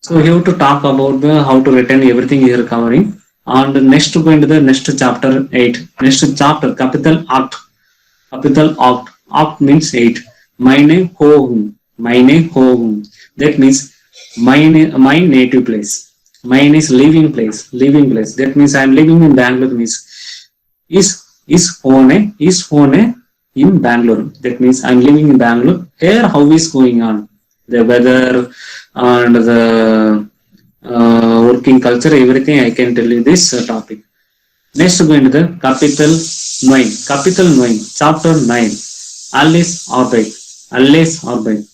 So we have to talk about the how to retain everything we are covering. And next to go into the next chapter 8. Next chapter, capital act. Capital act. Act means 8. Mine home. Mine home. That means my native place. Mine is living place. Living place. That means I am living in Bangalore. Means is home in Bangalore. That means I am living in Bangalore. Here, how is going on? The weather and the working culture, everything I can tell you this topic. Next, go into the capital 9. Capital 9, chapter 9. All is Arbeit. All is Arbeit.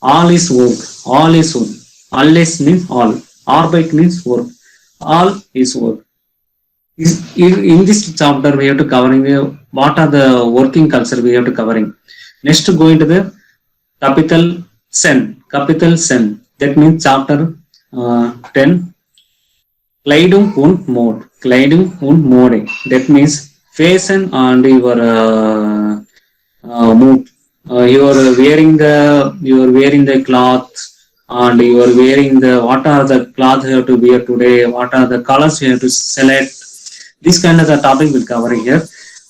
All is work. All is work. All is means all. Arbeit means work. All is work. In this chapter, we have to covering what are the working culture we have to covering. Next, go into the capital Sen. Capital Sen. That means chapter 10. Kleidung und Mode. Kleidung und Mode. That means fashion and your mood. You are wearing the cloth, and you are wearing the what are the clothes you have to wear today. What are the colors you have to select. This kind of the topic will cover here.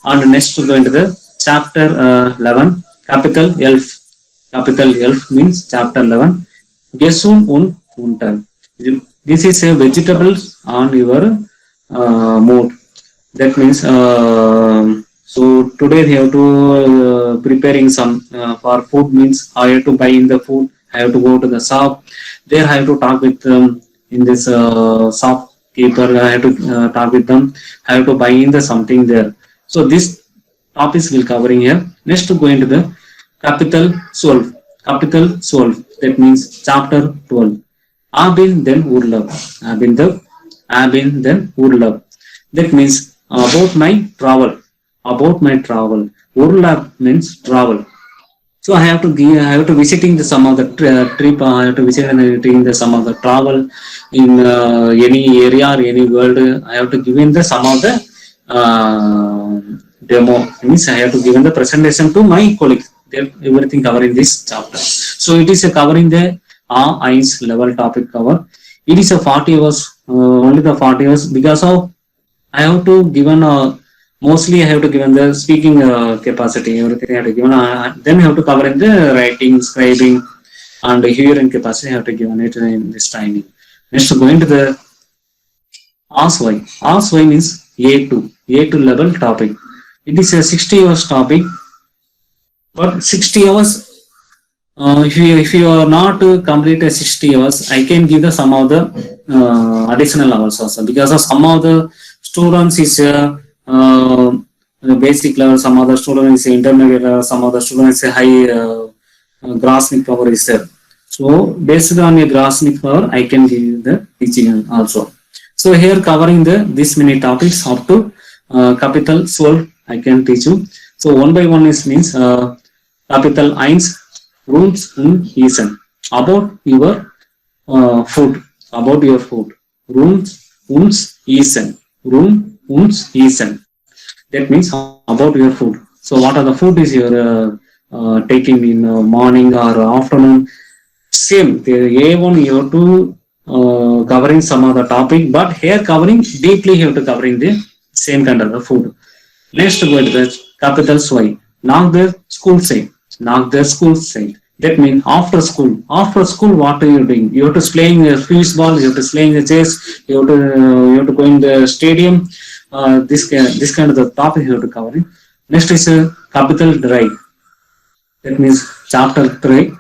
And next to go into the chapter 11. Capital Elf. Capital Elf means chapter 11. Gesund und Unter. This is a vegetables on your mood. That means so today we have to preparing some for food means I have to buy in the food. I have to go to the shop. There I have to talk with in this shopkeeper. I have to talk with them. I have to buy in the something there. So this topics will covering here. Next to go into the capital 12. Capital 12. That means chapter 12. Abin then Urlab. Abin then Urlab. That means about my travel. About my travel. Urlab means travel. So I have to visiting the some of the trip. I have to visiting the some of the travel in any area or any world. I have to give in the some of the demo. Means I have to give in the presentation to my colleagues. Everything covering this chapter. So it is a covering the A1 level topic cover. It is a 40 hours, only the 40 hours because of I have to given mostly I have to given the speaking capacity. Everything I have to given. Then I have to cover in the writing, scribing, and hearing capacity. I have to given it in this timing. Next, going to the Ask Why. Ask Why means A2 level topic. It is a 60 hours topic, but 60 hours. If you are not complete 60 hours, I can give the some of the additional hours also because of some of the students is basic level, some of the students is intermediate level, some of the students is high Grasnik power is there. So based on a Grasnik power, I can give you the teaching also. So here covering this many topics up to capital 12 I can teach you. So one by one is means capital 1. Rooms und Essen. About your food. About your food. Rooms und Essen. Room und Essen. That means about your food. So what are the food is your taking in morning or afternoon? Same. The A1 you have to covering some of the topic, but here covering deeply you have to covering the same kind of the food. Next go to the capital Y. Now the school side. Not the school side. That means after school. After school, what are you doing? You have to playing football. You have to playing the chess. You have to go in the stadium. This kind of the topic you have to cover. Next is a capital drive. That means chapter 3.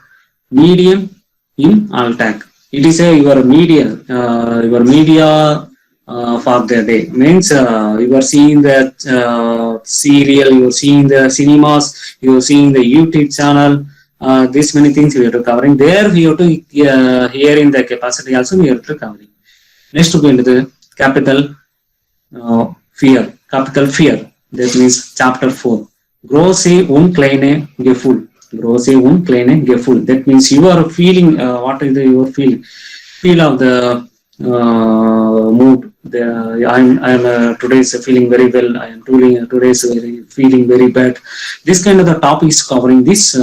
Medium in Altac. It is your media for the day. Means you are seeing the serial, you are seeing the cinemas, you are seeing the YouTube channel. These many things we have to covering. There we have to hear in the capacity also we have to covering. Next to go into the capital fear. Capital fear. That means chapter 4. Große und kleine Gefühl. Große und kleine Gefühl. That means you are feeling what is your feel of the mood. I am today is feeling very well. I am today is feeling very bad. This kind of the topic is covering this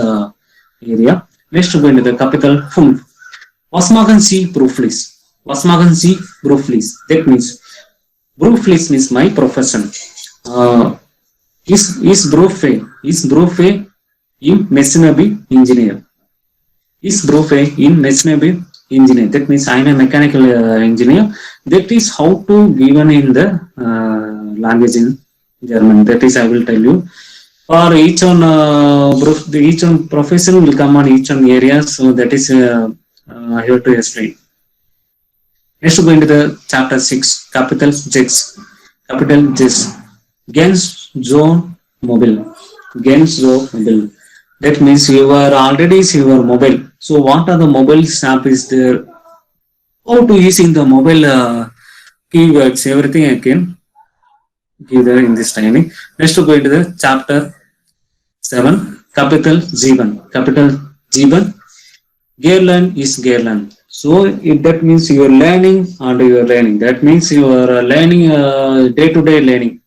area. Next to go into the capital 5. Was machen Sie beruflich? Was machen Sie beruflich? That means beruflich means my profession. Is Berufe in Masonry engineer. Is Berufe in Masonry engineer. That means I am a mechanical engineer. That is how to given in the language in German. That is I will tell you. For each one profession will come on each one area. So that is here to explain. Next we go into the chapter 6, capital J's. Capital J's. Gens zone mobile. Gens zone mobile. That means you are already your mobile. So what are the mobile app is there? How to using the mobile keywords, everything I can give there in this timing. Next we go into the chapter 7, capital G1. Capital G1. Gerlan is Gerlan. So if that means you are learning and you are learning. That means you are learning day-to-day learning.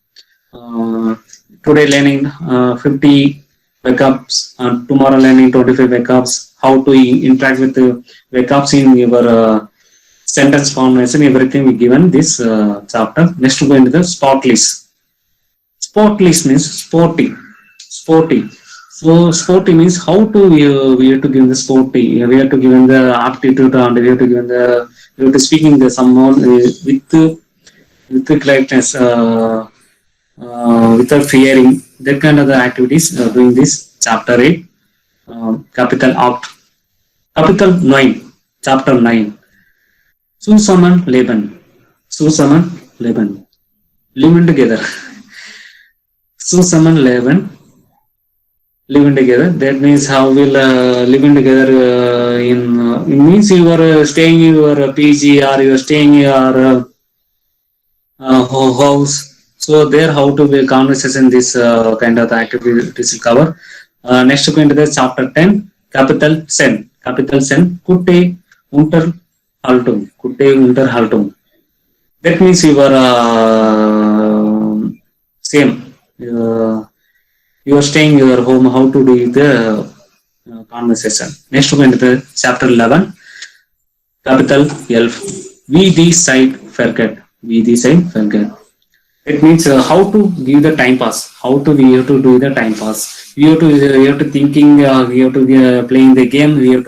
Today learning 50 backups and tomorrow learning 25 backups. How to interact with the backups in your sentence formation. Everything we given this chapter. Next we go into the spot list. Spot list means sporty. Sporty. So sporty means how to we have to give the sporty. We have to give the aptitude and we have to give the we have to speaking the someone with the correctness without fearing. That kind of the activities doing this chapter 8. Capital Act. Capital 9. Chapter 9. Zusammen leben. Zusammen leben. Living together. Zusammen leben. Living together. That means how will living together it means you are staying in your PG or you are staying in your house. So there how to be conversation this kind of activities will cover. Next go into the chapter 10. Capital Sen. Capital Sen. Kutte Unterhaltung. Kutte Unterhaltung. That means you are same. You are staying in your home, how to do the conversation. Next we go into the chapter 11, capital L. We decide forget. We decide forget. It means how to give the time pass. How to we have to do the time pass. We have to thinking. We have to playing the game. We have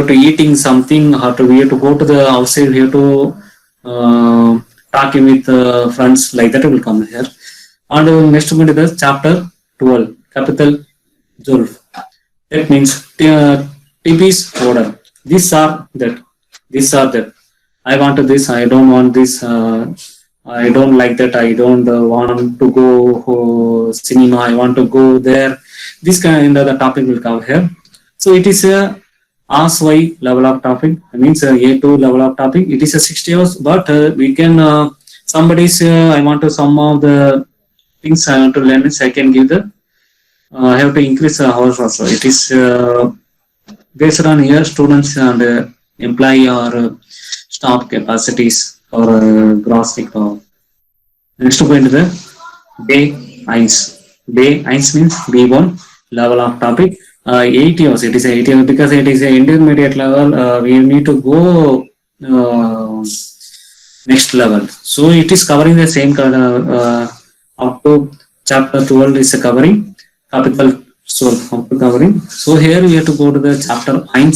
to eating something. We have to go to the outside. We have to talking with friends like that will come here. And next one is the chapter 12, capital Zulf. That means TP's order. These are that. These are that. I want this. I don't want this. I don't like that. I don't want to go cinema. I want to go there. This kind of the topic will come here. So it is a ASY level of topic. It means A2 level of topic. It is a 60 hours, but we can somebody's I want to some of the things I want to learn. I can give the I have to increase the hours also. It is based on here students and employee or staff capacities or gross income. Next to go into the day 1. Day 1 means B1 level of topic. 8 years. It is 8 years because it is an intermediate level. We need to go next level. So it is covering the same kind of up to chapter 12 is covering capital so up to covering. So here we have to go to the chapter 1.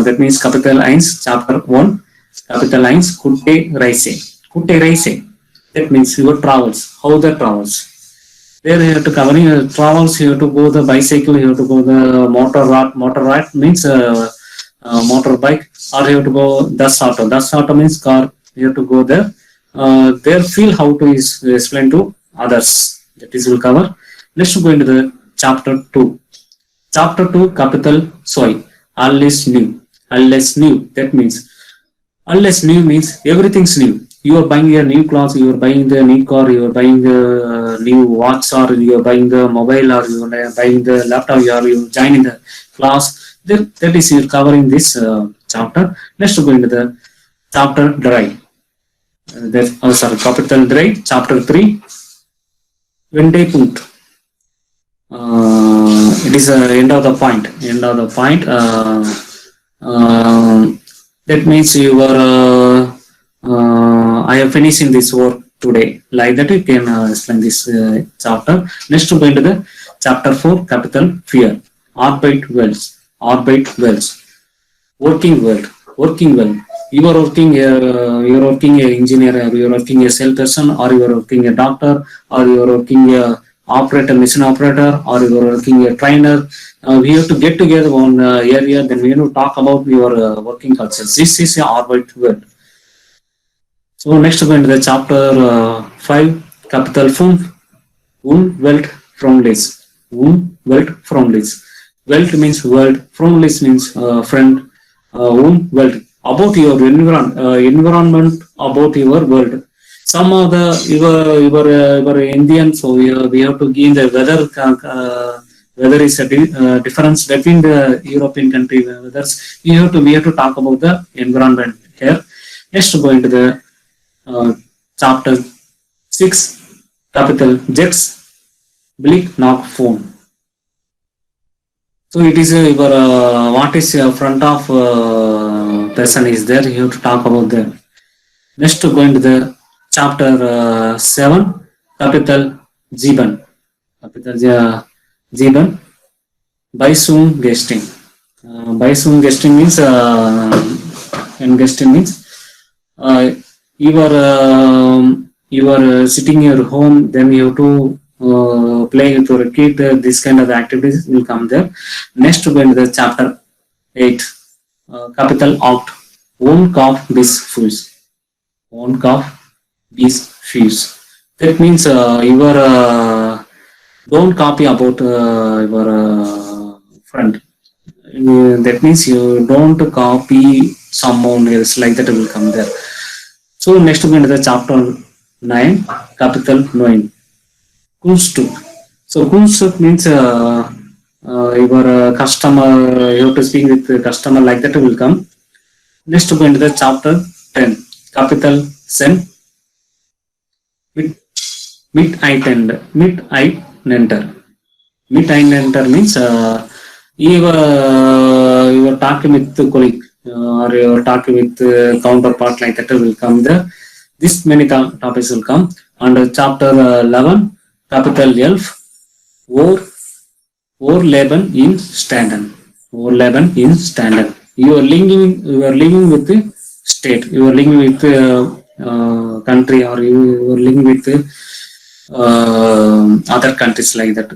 That means capital 1 chapter 1. Capital 1 Kutte Reise. Kutte Reise. That means your travels. How the travels. There you have to covering travels. You have to go the bicycle. You have to go the motor ride. Motor ride means motorbike. Or you have to go Das Auto. Das Auto means car. You have to go there. There feel how to explain to others. That is will cover. Let's go into the chapter 2. Chapter 2 capital Soy. All is new. All is new. That means all is new means everything's new. You are buying a new clothes, you are buying the new car, you are buying the new watch, or you are buying the mobile, or you are buying the laptop, or you are joining the class. That is you're covering this chapter. Let's go into the chapter Dry. Capital Dry, chapter 3. Wendepunkt. it is end of the point. End of the point. That means you are. I have finished in this work today. Like that, you can explain this chapter. Next, we go into the chapter 4, capital fear. Orbit wells. Orbit wells. Working world. Working well. You are working. You are working a engineer. Or you are working a salesperson, or you are working a doctor, or you are working a operator, machine operator, or you are working a trainer. We have to get together on area. Then we have to talk about your working culture. This is a orbit world. So next we into the chapter 5, capital fund. Welt Fromlis. Welt Fromlis. Welt means world. Fromlis means friend. Welt about your environment, about your world. Some of the your Indian, so we have to give the weather. Whether is a difference between the European country weathers. We have to talk about the environment here. Next, go into the chapter 6, capital jets, bleak knock phone. So it is your what is your front of person is there. You have to talk about that. Next, go into the chapter 7, capital Ziban. Capital Ziban. By soon guesting. By soon guesting means and guesting means you are sitting in your home, then you have to play with your kid. This kind of activities will come there. Next, to go into the chapter 8, capital out. Won't cough these fools. Won't cough these fools. That means you are don't copy about your friend. That means you don't copy someone else, like that will come there. So next we go into the chapter 9, capital 9. Kunstuk. So Kunstuk means your customer, you have to speak with the customer, like that will come. Next we go into the chapter 10, capital Sen. Mid-Einenter. Mid-Einenter means you are talking with the colleague or you are talking with counterpart, like that will come there. This many topics will come. Under chapter 11, capital Elf, Leben in Standen. Leben in Standen. You are living with the state. You are living with the country, or you are living with other countries, like that.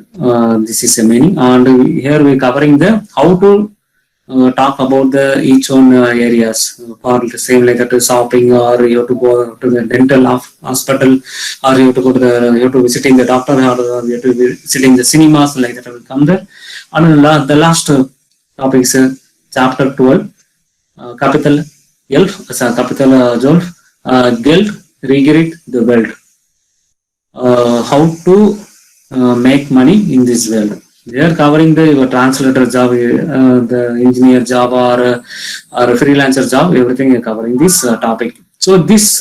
This is a meaning. And here we are covering the how to talk about the each one areas for the same, like that shopping, or you have to go to the dental hospital, or you have to go to you have to visiting the doctor, or you have to be visiting the cinemas, like that will come there. And the last topic is chapter 12, capital Elf, capital Jolf, Geld, Regret the world. How to make money in this world. They are covering the translator job, the engineer job, or a freelancer job. Everything is covering this topic. So this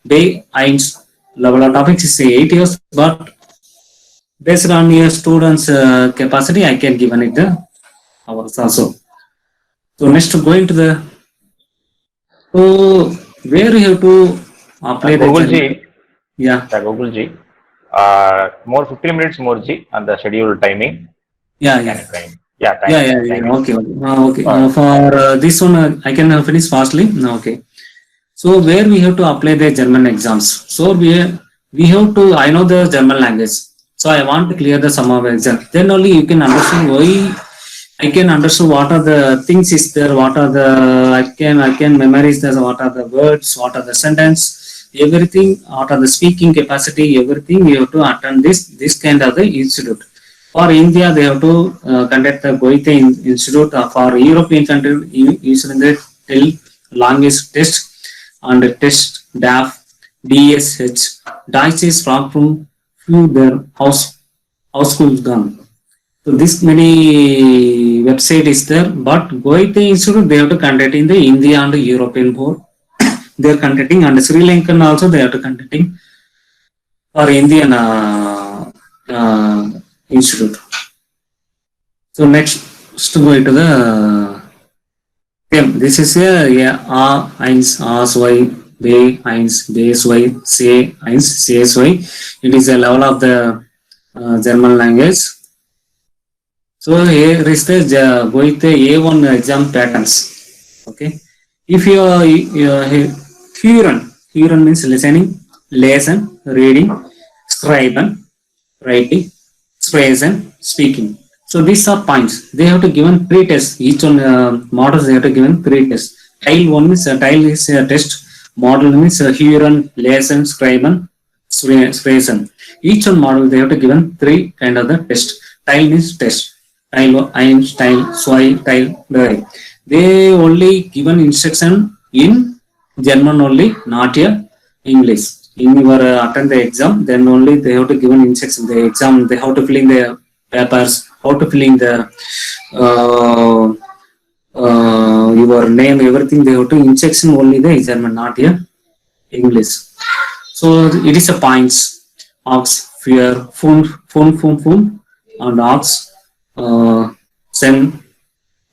day level of topics is 8 years, but based on your students' capacity, I can give it the hours also. So next, going to the where you have to apply the Google yeah. Google G. More 15 minutes more G on the scheduled timing. Yeah. Okay. For this one, I can finish fastly. Okay. So where we have to apply the German exams. So we have to. I know the German language. So I want to clear the sum of exam. Then only you can understand why. I can understand what are the things is there. What are the I can memorize this. What are the words? What are the sentence? Everything. What are the speaking capacity? Everything you have to attend this kind of the institute. For India, they have to conduct the Goethe Institute. For European country, using the language test and test DAF, DSH, Deutsch is from their house schools done. So this many website is there, but Goethe Institute they have to conduct in the India and the European board. They are conducting, and Sri Lankan also they are to conducting for Indian institute. So next to go to the this is a A1, A2, B1, B2, C1, C2. It is a level of the German language. So here is the with the A1 exam patterns. Okay. If you are Huron means listening, listen, reading, scribing, writing, expression, speaking. So these are points. They have to given three tests. Each one models they have to given three tests. Tile one is tile is a test. Model means Huron, lesson, scribe, expression. Each one model they have to given three kind of the test. Tile means test. Tile, ein, tile, swai, tile, die. They only given instruction in German only, not here English. In your attend the exam, then only they have to given instruction. The exam they have to fill in the papers, how to fill in the your name, everything they have to instruction only the German, not here English. So it is a points, ox, fear, fun, and ox, sen,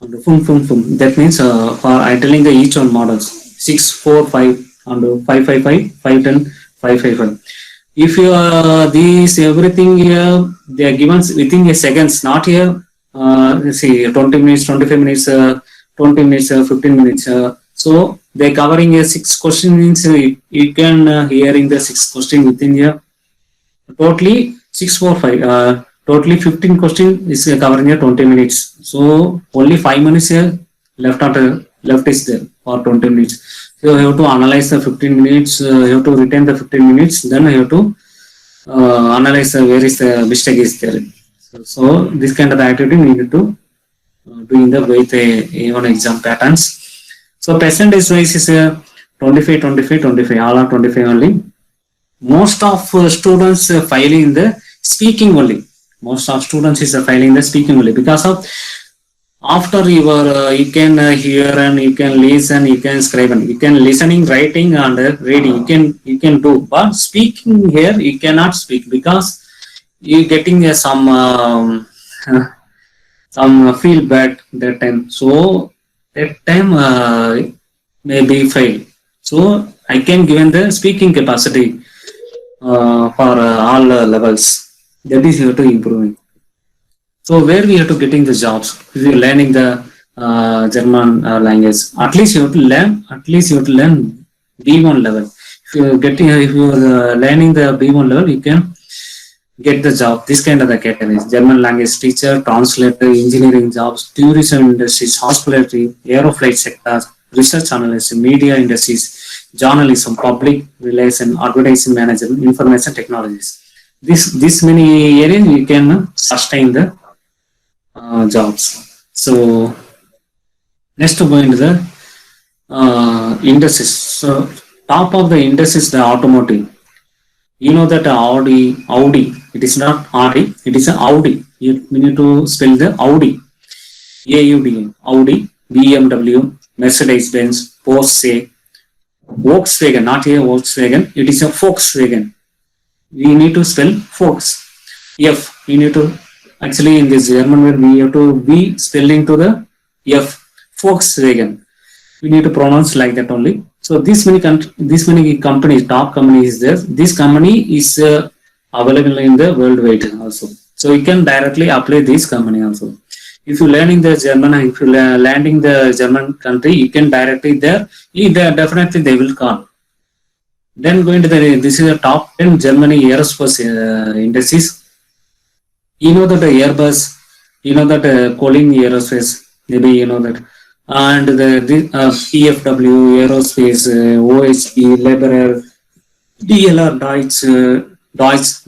and fun. That means for I telling the each one models 6, 4, 5, and 5, 5, 5, 5, 10, 5, 5, 5. If you these everything here they are given within a seconds, not here. See 20 minutes, 25 minutes, 20 minutes, 15 minutes. So they covering a 6 question means you can hearing the 6 question within here. Totally 6, 4, 5. Totally 15 question is covering here 20 minutes. So only 5 minutes here left is there for 20 minutes. So you have to analyze the 15 minutes, you have to retain the 15 minutes, then you have to analyze where is the mistake is there. So this kind of activity we need to do in the with A1 exam patterns. So percentage wise is 25, 25, 25, all are 25 only. Most of students filing in the speaking only. Most of students is filing the speaking only because of after your you can hear and you can listen, you can scribe, and you can listening, writing, and reading. You can do, but speaking here you cannot speak because you getting some feel bad that time. So that time maybe fail. So I can given the speaking capacity for all levels. That is you to improving. So where we have to getting the jobs? If you're learning the German language, at least you have to learn B1 level. If you're learning the B1 level, you can get the job. This kind of the categories: German language teacher, translator, engineering jobs, tourism industries, hospitality, aeroflight sectors, research analyst, media industries, journalism, public relation, advertising management, information technologies. This many areas you can sustain the jobs. So next to go into the industries. So top of the industries, the automotive. You know that Audi. It is not Audi. It is an Audi. We need to spell the Audi. AUD. Audi, BMW, Mercedes-Benz, Porsche, Volkswagen. Not a Volkswagen. It is a Volkswagen. We need to spell Volks. F. We need to actually in this German word we have to be spelling to the F. Volkswagen. We need to pronounce like that only. So this many companies, top company is there. This company is available in the worldwide also. So you can directly apply this company also. If you learning the German, if you landing the German country, you can directly there. Definitely they will call. Then going to this is the top 10 Germany aerospace industries. You know that Airbus, you know that Collins Aerospace, maybe you know that, and the PFW Aerospace, OHB, Leberer, DLR, Deutsche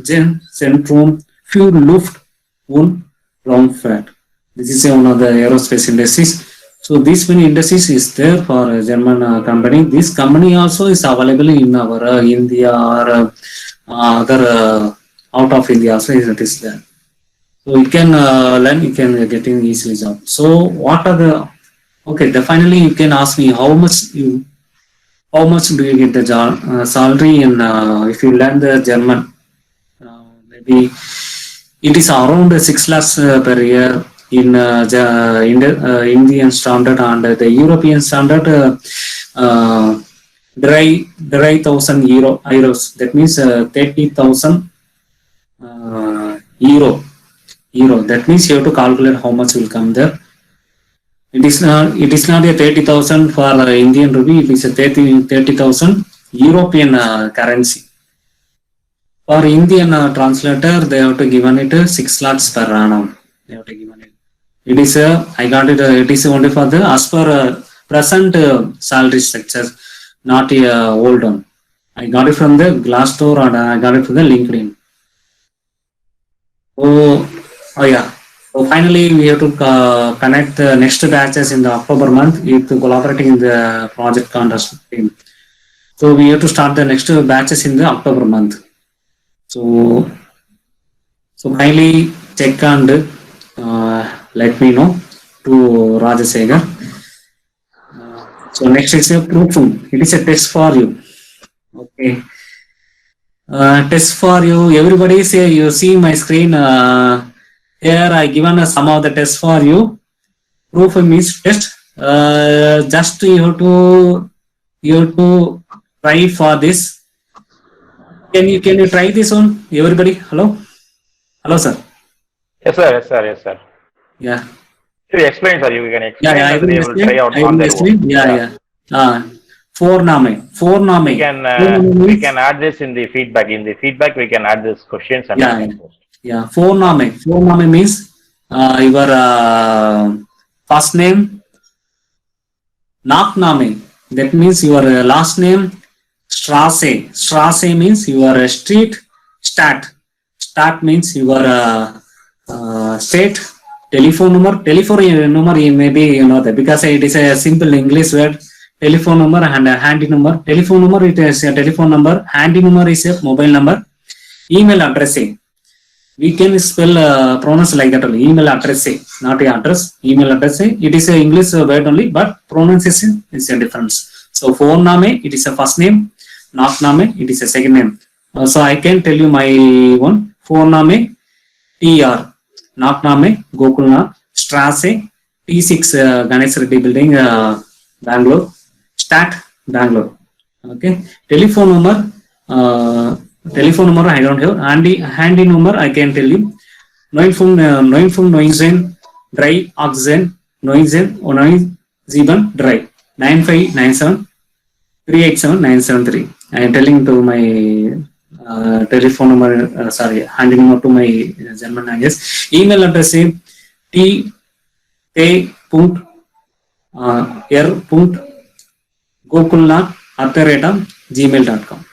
Zentrum für Luft- und Raumfahrt. This is one of the aerospace industries. So this many industries is there for a German company. This company also is available in our India or other out of India also it is there. So you can learn, you can get in easily job. So what are the finally you can ask me how much do you get the job salary and if you learn the German maybe it is around 6 lakhs per year in Indian standard and the European standard. Dry 1,000 euros. That means 30,000 euro. That means you have to calculate how much will come there. It is not a 30,000 for Indian rupee. It is a 30,000 European currency. For Indian translator, they have to given it 6 lakhs per annum. They have to given it. It is I got it. It is only for the as per present salary structure, not old one. I got it from the Glassdoor and I got it from the LinkedIn. Oh yeah. So finally, we have to connect the next batches in the October month with collaborating in the project contest team. So we have to start the next batches in the October month. So kindly check and let me know to Rajasekhar. So next is a proofing. It is a test for you. Okay. Test for you. Everybody say you see my screen. Here I given some of the tests for you. Proofing means test. Just you have to try for this. Can you try this one? Everybody, hello, sir. Yes, sir. Yeah. So you explain, sir. You can explain. Yeah. I will explain. Try out on their own. Yeah. Forename. We can add this in the feedback. In the feedback, we can add this questions and yeah. Forename means your first name. Nachname. That means your last name. Straße means your street. Stadt means your state. Telephone number you maybe you know that because it is a simple English word. Telephone number and a handy number. Telephone number it is a telephone number. Handy number is a mobile number. Email addressing. We can spell pronounce like that only. Email addressing, not the address. Email addressing. It is a English word only, but pronunciation is a difference. So forename it is a first name. Nachname it is a second name. So I can tell you my one. Forename TR. Nachname Gokulnath. Straße T6 Ganesh Reddy Building Bangalore. Stadt Bangalore. Okay. Telephone number I don't have. Handy number I can tell you. 9 Dry Oxen 9 Dry 9597 387973. I am telling to my telephone number, handy number to my German language. Email address is t.gokulnath@gmail.com.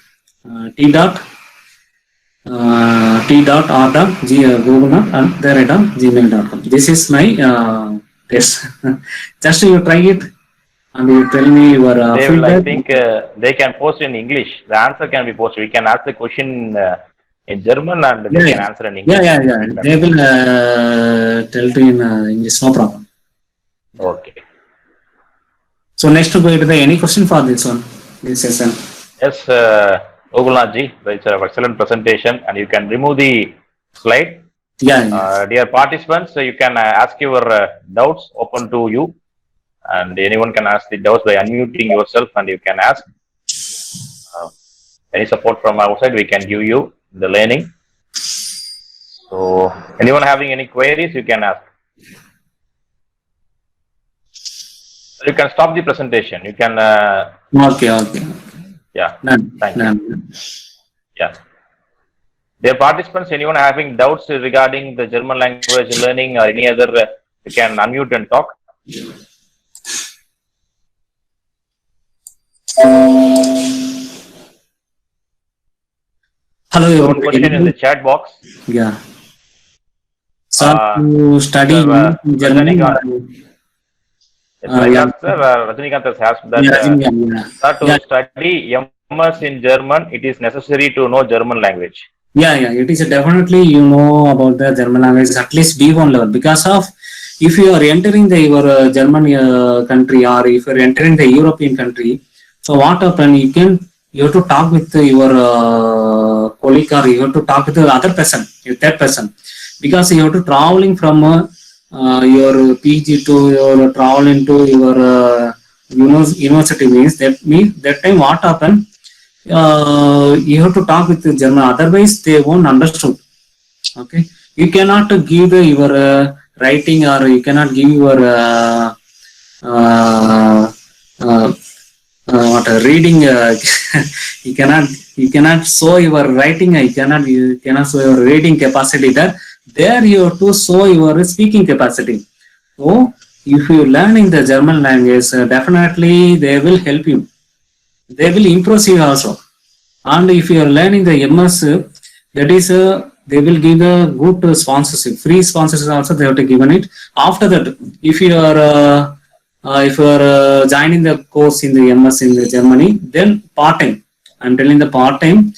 t.r.gokulnath@gmail.com. This is my test. Just you try it. And you tell me your feedback. I think they can post in English. The answer can be posted. We can ask the question in German and they can answer in English. Yeah. They will tell to in English. No problem. Okay. So next to go to the any question for this one, this session. Yes, Gokulnathji, it's an excellent presentation, and you can remove the slide. Yeah. Dear participants, you can ask your doubts open to you. And anyone can ask the doubts by unmuting yourself and you can ask. Any support from outside we can give you the learning. So anyone having any queries you can ask. You can stop the presentation. You can. Okay. Yeah. Thank you. Yeah. Dear participants, anyone having doubts regarding the German language learning or any other, you can unmute and talk. Hello, one question in the chat box. Yeah. So to study German. Rajinikanth has asked that to study MS in German, it is necessary to know German language. Yeah. It is definitely you know about the German language at least B1 level because of if you are entering your German country or if you are entering the European country. So what happens? You have to talk with your colleague or you have to talk with the other person, your third person, because you have to traveling from your PG to your travel into your university means that time what happened? You have to talk with the German, otherwise they won't understood. Okay, you cannot give your writing, or you cannot give your uh, uh, what reading. you cannot show your writing. You cannot show your reading capacity. There you have to show your speaking capacity. So if you learn in the German language, definitely they will help you. They will improve you also. And if you are learning the MS, that is they will give a good sponsorship, free sponsorship also they have to given it. After that, if you are joining the course in the MS in the Germany, then part time. I'm telling the part time.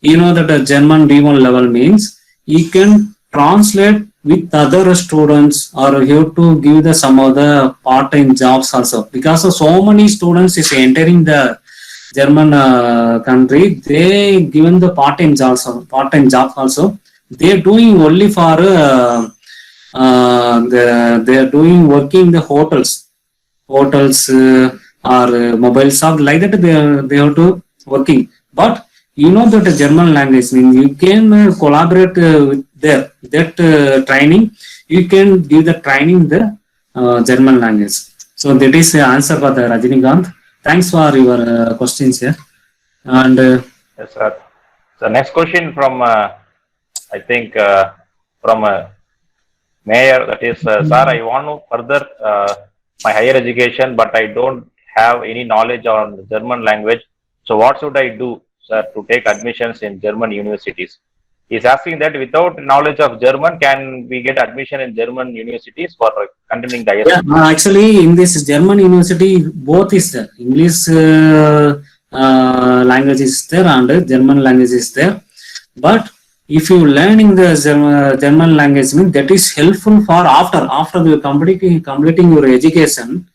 You know that the German B1 level means you can translate with other students, or you have to give the some other part time jobs also, because of so many students is entering the German country. They given the part-time jobs also. They're doing only for they're doing working in the hotels or mobile shop, like that. They have to working. But you know that the German language means you can collaborate with that training. You can give the training the German language. So that is the answer for the Rajinikanth. Thanks for your questions here. And Yes, sir. So next question from I think from Mayor, that is, sir, I want to further my higher education, but I don't have any knowledge on the German language. So what should I do, sir, to take admissions in German universities? He's asking that without knowledge of German, can we get admission in German universities for continuing the higher studies? actually, in this German university, both is there. English language is there and German language is there. But if you learning the German language, that is helpful for after you completing your education.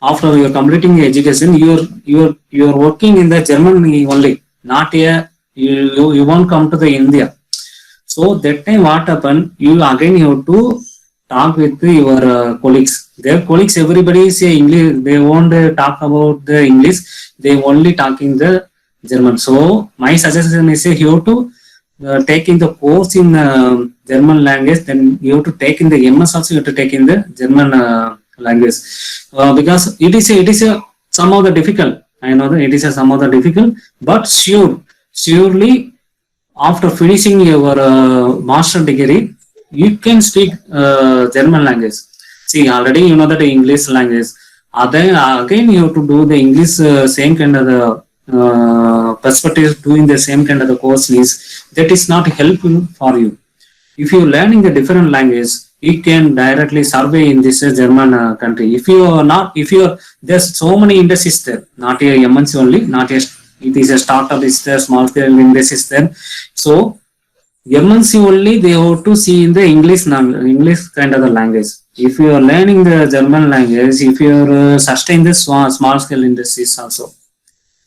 After you are completing education, you are working in the German only, not here. You won't come to the India. So that time what happened? You again have to talk with your colleagues. Their colleagues, everybody say English. They won't talk about the English. They only talking the German. So my suggestion is you have to take in the course in German language. Then you have to take in the MS also. You have to take in the German language because it is somehow the difficult. I know that it is somehow the difficult, but surely after finishing your master degree, you can speak German language. See, already you know that English language. Then again you have to do the English same kind of the perspective, doing the same kind of the course is that is not helpful for you. If you learning the different language, you can directly survey in this German country. If you are not, there's so many industries there, not a MNC only, not a, it is a startup is there, small scale industries there. So MNC only they have to see in the English kind of the language. If you are learning the German language, if you are sustain the small scale industries also.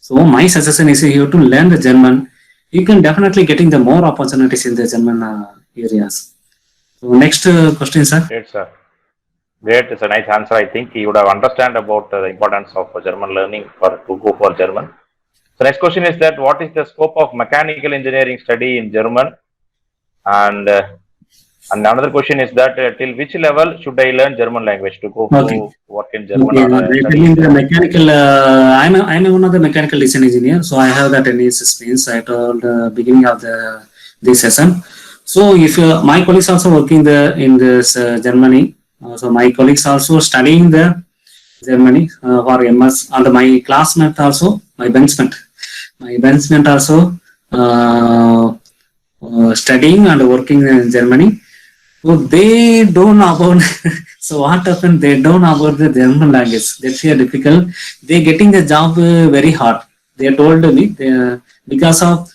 So my suggestion is you have to learn the German. You can definitely getting the more opportunities in the German areas. So next question, sir. Great, sir. Great, it's a nice answer. I think you would have understand about the importance of German learning to go for German. So next question is that what is the scope of mechanical engineering study in German? And another question is that till which level should I learn German language to go to work in German? The mechanical, I'm one of the mechanical design engineer, so I have that NS experience. I told beginning of this session. So if my colleagues also working in this Germany, so my colleagues also studying the Germany for MS, and my classmate also, my benchmate also studying and working in Germany. So they don't know about. So what happened? They don't know about the German language. That's here difficult. They getting the job very hard. They told me because of.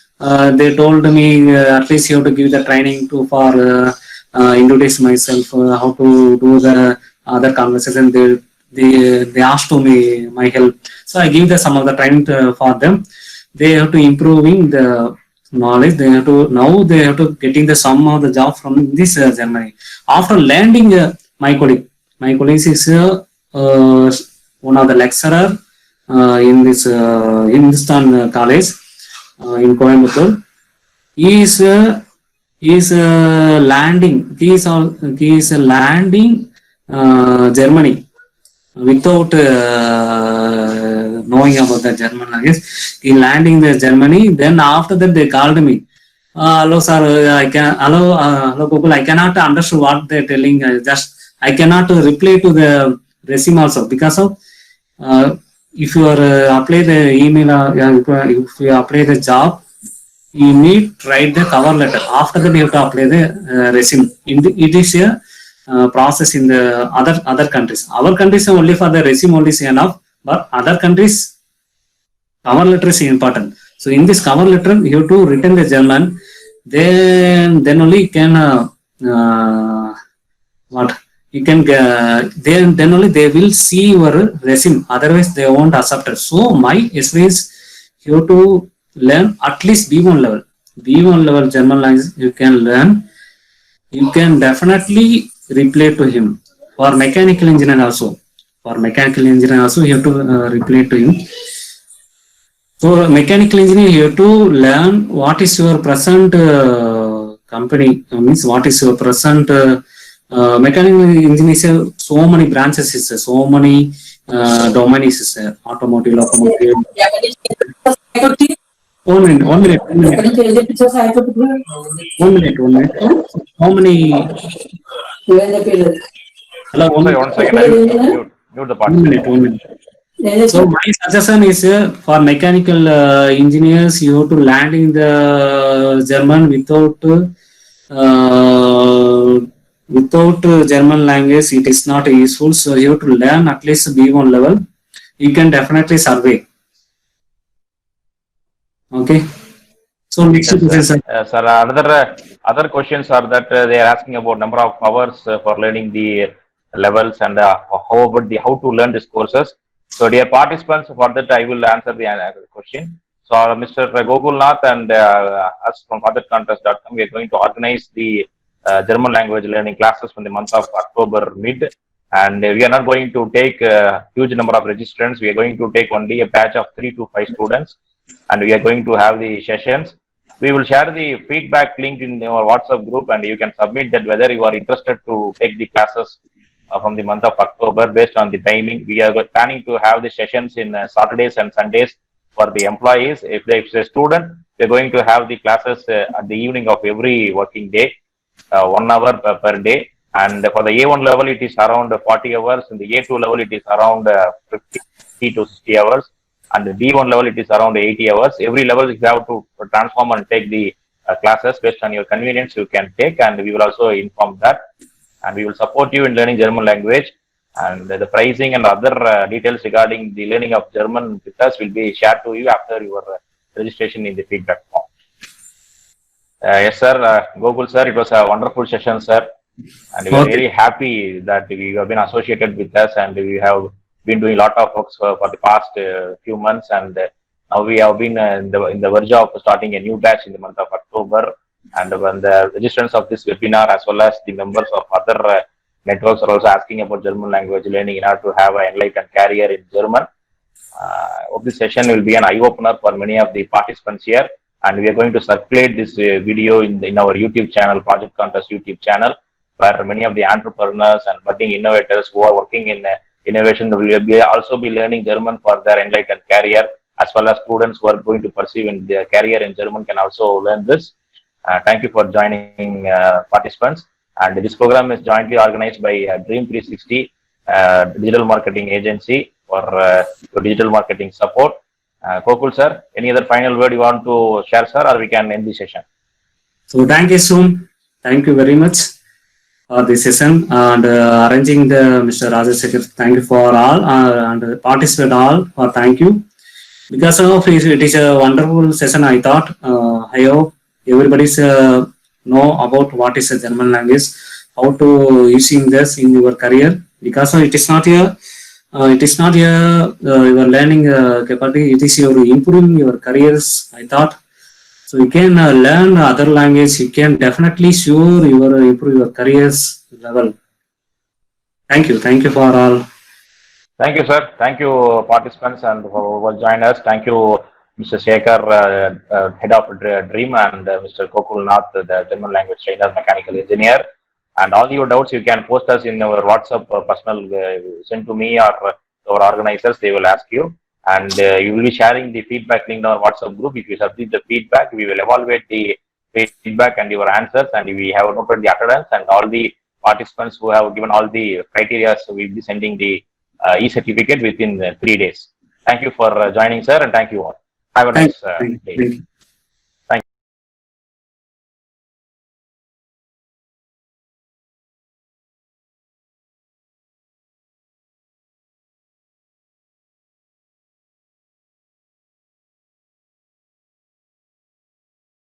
They told me at least you have to give the training for introduce myself, how to do the other conversation. They asked to me my help, so I give some of the training for them. They have to improving the knowledge. They have to getting the some of the job from this Germany. After landing my colleague. My colleague is one of the lecturer in this Hindustan College in Coimbatore. He is landing. He is landing Germany without knowing about the German language. He landing the Germany. Then after that they called me. Hello sir, hello Google. I cannot understand what they're telling. I cannot reply to the resume also because of if you are apply the email, if you apply the job, you need to write the cover letter. After that, you have to apply the resume. It is a process in the other countries. Our countries only for the resume only is enough, but other countries cover letter is important. So in this cover letter, you have to written the German. Then only you can what you can then only they will see your resume. Otherwise, they won't accept it. So my experience, you have to learn at least B1 level. B1 level German language you can learn. You can definitely reply to him. For mechanical engineer also. For mechanical engineer also you have to reply to him. So mechanical engineer you have to learn what is your present company, means what is your present mechanical engineer. So many branches is there, so many domains is there. Automotive, locomotive. One minute. How many? Hello, One second. I will mute the participant. 1 minute. So my suggestion is for mechanical engineers, you have to land in the German without German language. It is not useful. So you have to learn at least B1 level. You can definitely survey. Okay. So next question, sir. Sir, other questions are that they are asking about number of hours for learning the levels and how to learn these courses. So dear participants, for that I will answer the question. So Mr. Gokul-Nath and us from fathercontest.com, we are going to organize the German language learning classes from the month of October mid. And we are not going to take a huge number of registrants. We are going to take only a batch of 3 to 5 students. And we are going to have the sessions. We will share the feedback link in our WhatsApp group, and you can submit that whether you are interested to take the classes from the month of October based on the timing. We are planning to have the sessions in Saturdays and Sundays for the employees. If it's a student, we're going to have the classes at the evening of every working day, 1 hour per day. And for the A1 level, it is around 40 hours. In the A2 level, it is around 50 to 60 hours. And the D1 level, it is around 80 hours. Every level, you have to transform and take the classes based on your convenience you can take, and we will also inform that. And we will support you in learning German language. And the pricing and other details regarding the learning of German with us will be shared to you after your registration in the feedback form. Yes, sir. Gokul, sir, it was a wonderful session, sir. And we are very happy that you have been associated with us, and we have been doing a lot of works for the past few months, and now we have been in the verge of starting a new batch in the month of October. And when the registrants of this webinar as well as the members of other networks are also asking about German language learning in order to have an enlightened career in German, hope this session will be an eye-opener for many of the participants here. And we are going to circulate this video in our YouTube channel, Project Contest YouTube channel, where many of the entrepreneurs and budding innovators who are working in innovation will also be learning German for their enlightened career, as well as students who are going to pursue in their career in German can also learn this. Thank you for joining participants. And this program is jointly organized by Dream 360 Digital Marketing Agency for digital marketing support. Gokul, sir, any other final word you want to share, sir, or we can end the session? So thank you, Soon. Thank you very much for this session and arranging the Mr. Rajasekhar. Thank you for all and participate all for thank you. Because of it is a wonderful session, I thought. I hope everybody's know about what is a German language, how to using this in your career. Because it is not your your learning capacity. It is your improving your careers, I thought. So you can learn other language. You can definitely sure your improve your careers level. Thank you for all. Thank you, sir. Thank you, participants, and who will join us. Thank you, Mr. Shekhar, head of Dream, and Mr. Kokul Nath, the German language trainer, mechanical engineer. And all your doubts, you can post us in our WhatsApp personal, send to me or our organizers. They will ask you, and you will be sharing the feedback link in our WhatsApp group. If you submit the feedback, we will evaluate the feedback and your answers, and we have noted the attendance and all the participants who have given all the criteria. So we will be sending the e-certificate within 3 days. Thank you for joining, sir, and thank you all. Have a nice day. Thank you.